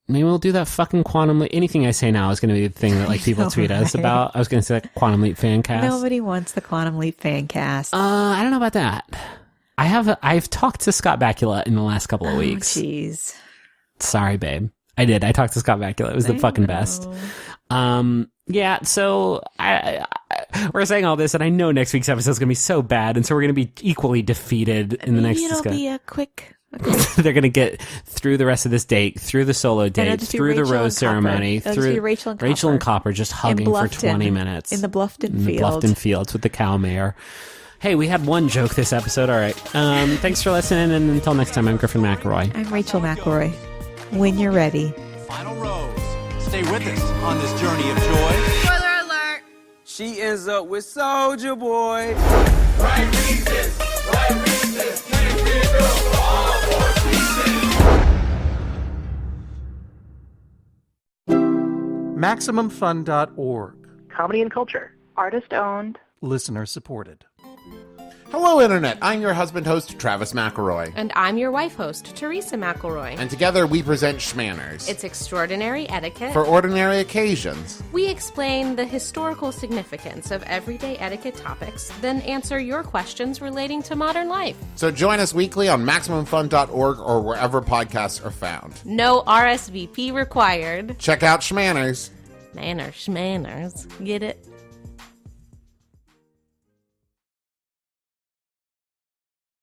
Maybe we'll do that fucking Quantum Leap. Anything I say now is going to be the thing that like people tweet us about. I was going to say like Quantum Leap fan cast. Nobody wants the Quantum Leap fan cast. I don't know about that. I've talked to Scott Bakula in the last couple of weeks. Jeez. Sorry, babe. I did. I talked to Scott Bakula. It was the fucking best. Yeah. So we're saying all this, and I know next week's episode is going to be so bad, and so we're going to be equally defeated in the next discussion. It'll be a quick. They're going to get through the rest of this date, through the solo date, through the rose ceremony, through Rachel and Copper just hugging for 20 minutes. In the Bluffton Fields with the cow mayor. Hey, we had one joke this episode. All right. Thanks for listening, and until next time, I'm Griffin McElroy. I'm Rachel McElroy. When you're ready. Final rose. Stay with us on this journey of joy. Spoiler alert! She ends up with Soldier Boy. Right reasons, can't be a girl for all four seasons. MaximumFun.org. Comedy and culture. Artist owned. Listener supported. Hello, Internet. I'm your husband host, Travis McElroy. And I'm your wife host, Teresa McElroy. And together we present Schmanners. It's extraordinary etiquette. For ordinary occasions. We explain the historical significance of everyday etiquette topics, then answer your questions relating to modern life. So join us weekly on MaximumFun.org or wherever podcasts are found. No RSVP required. Check out Schmanners. Manners, schmanners. Get it?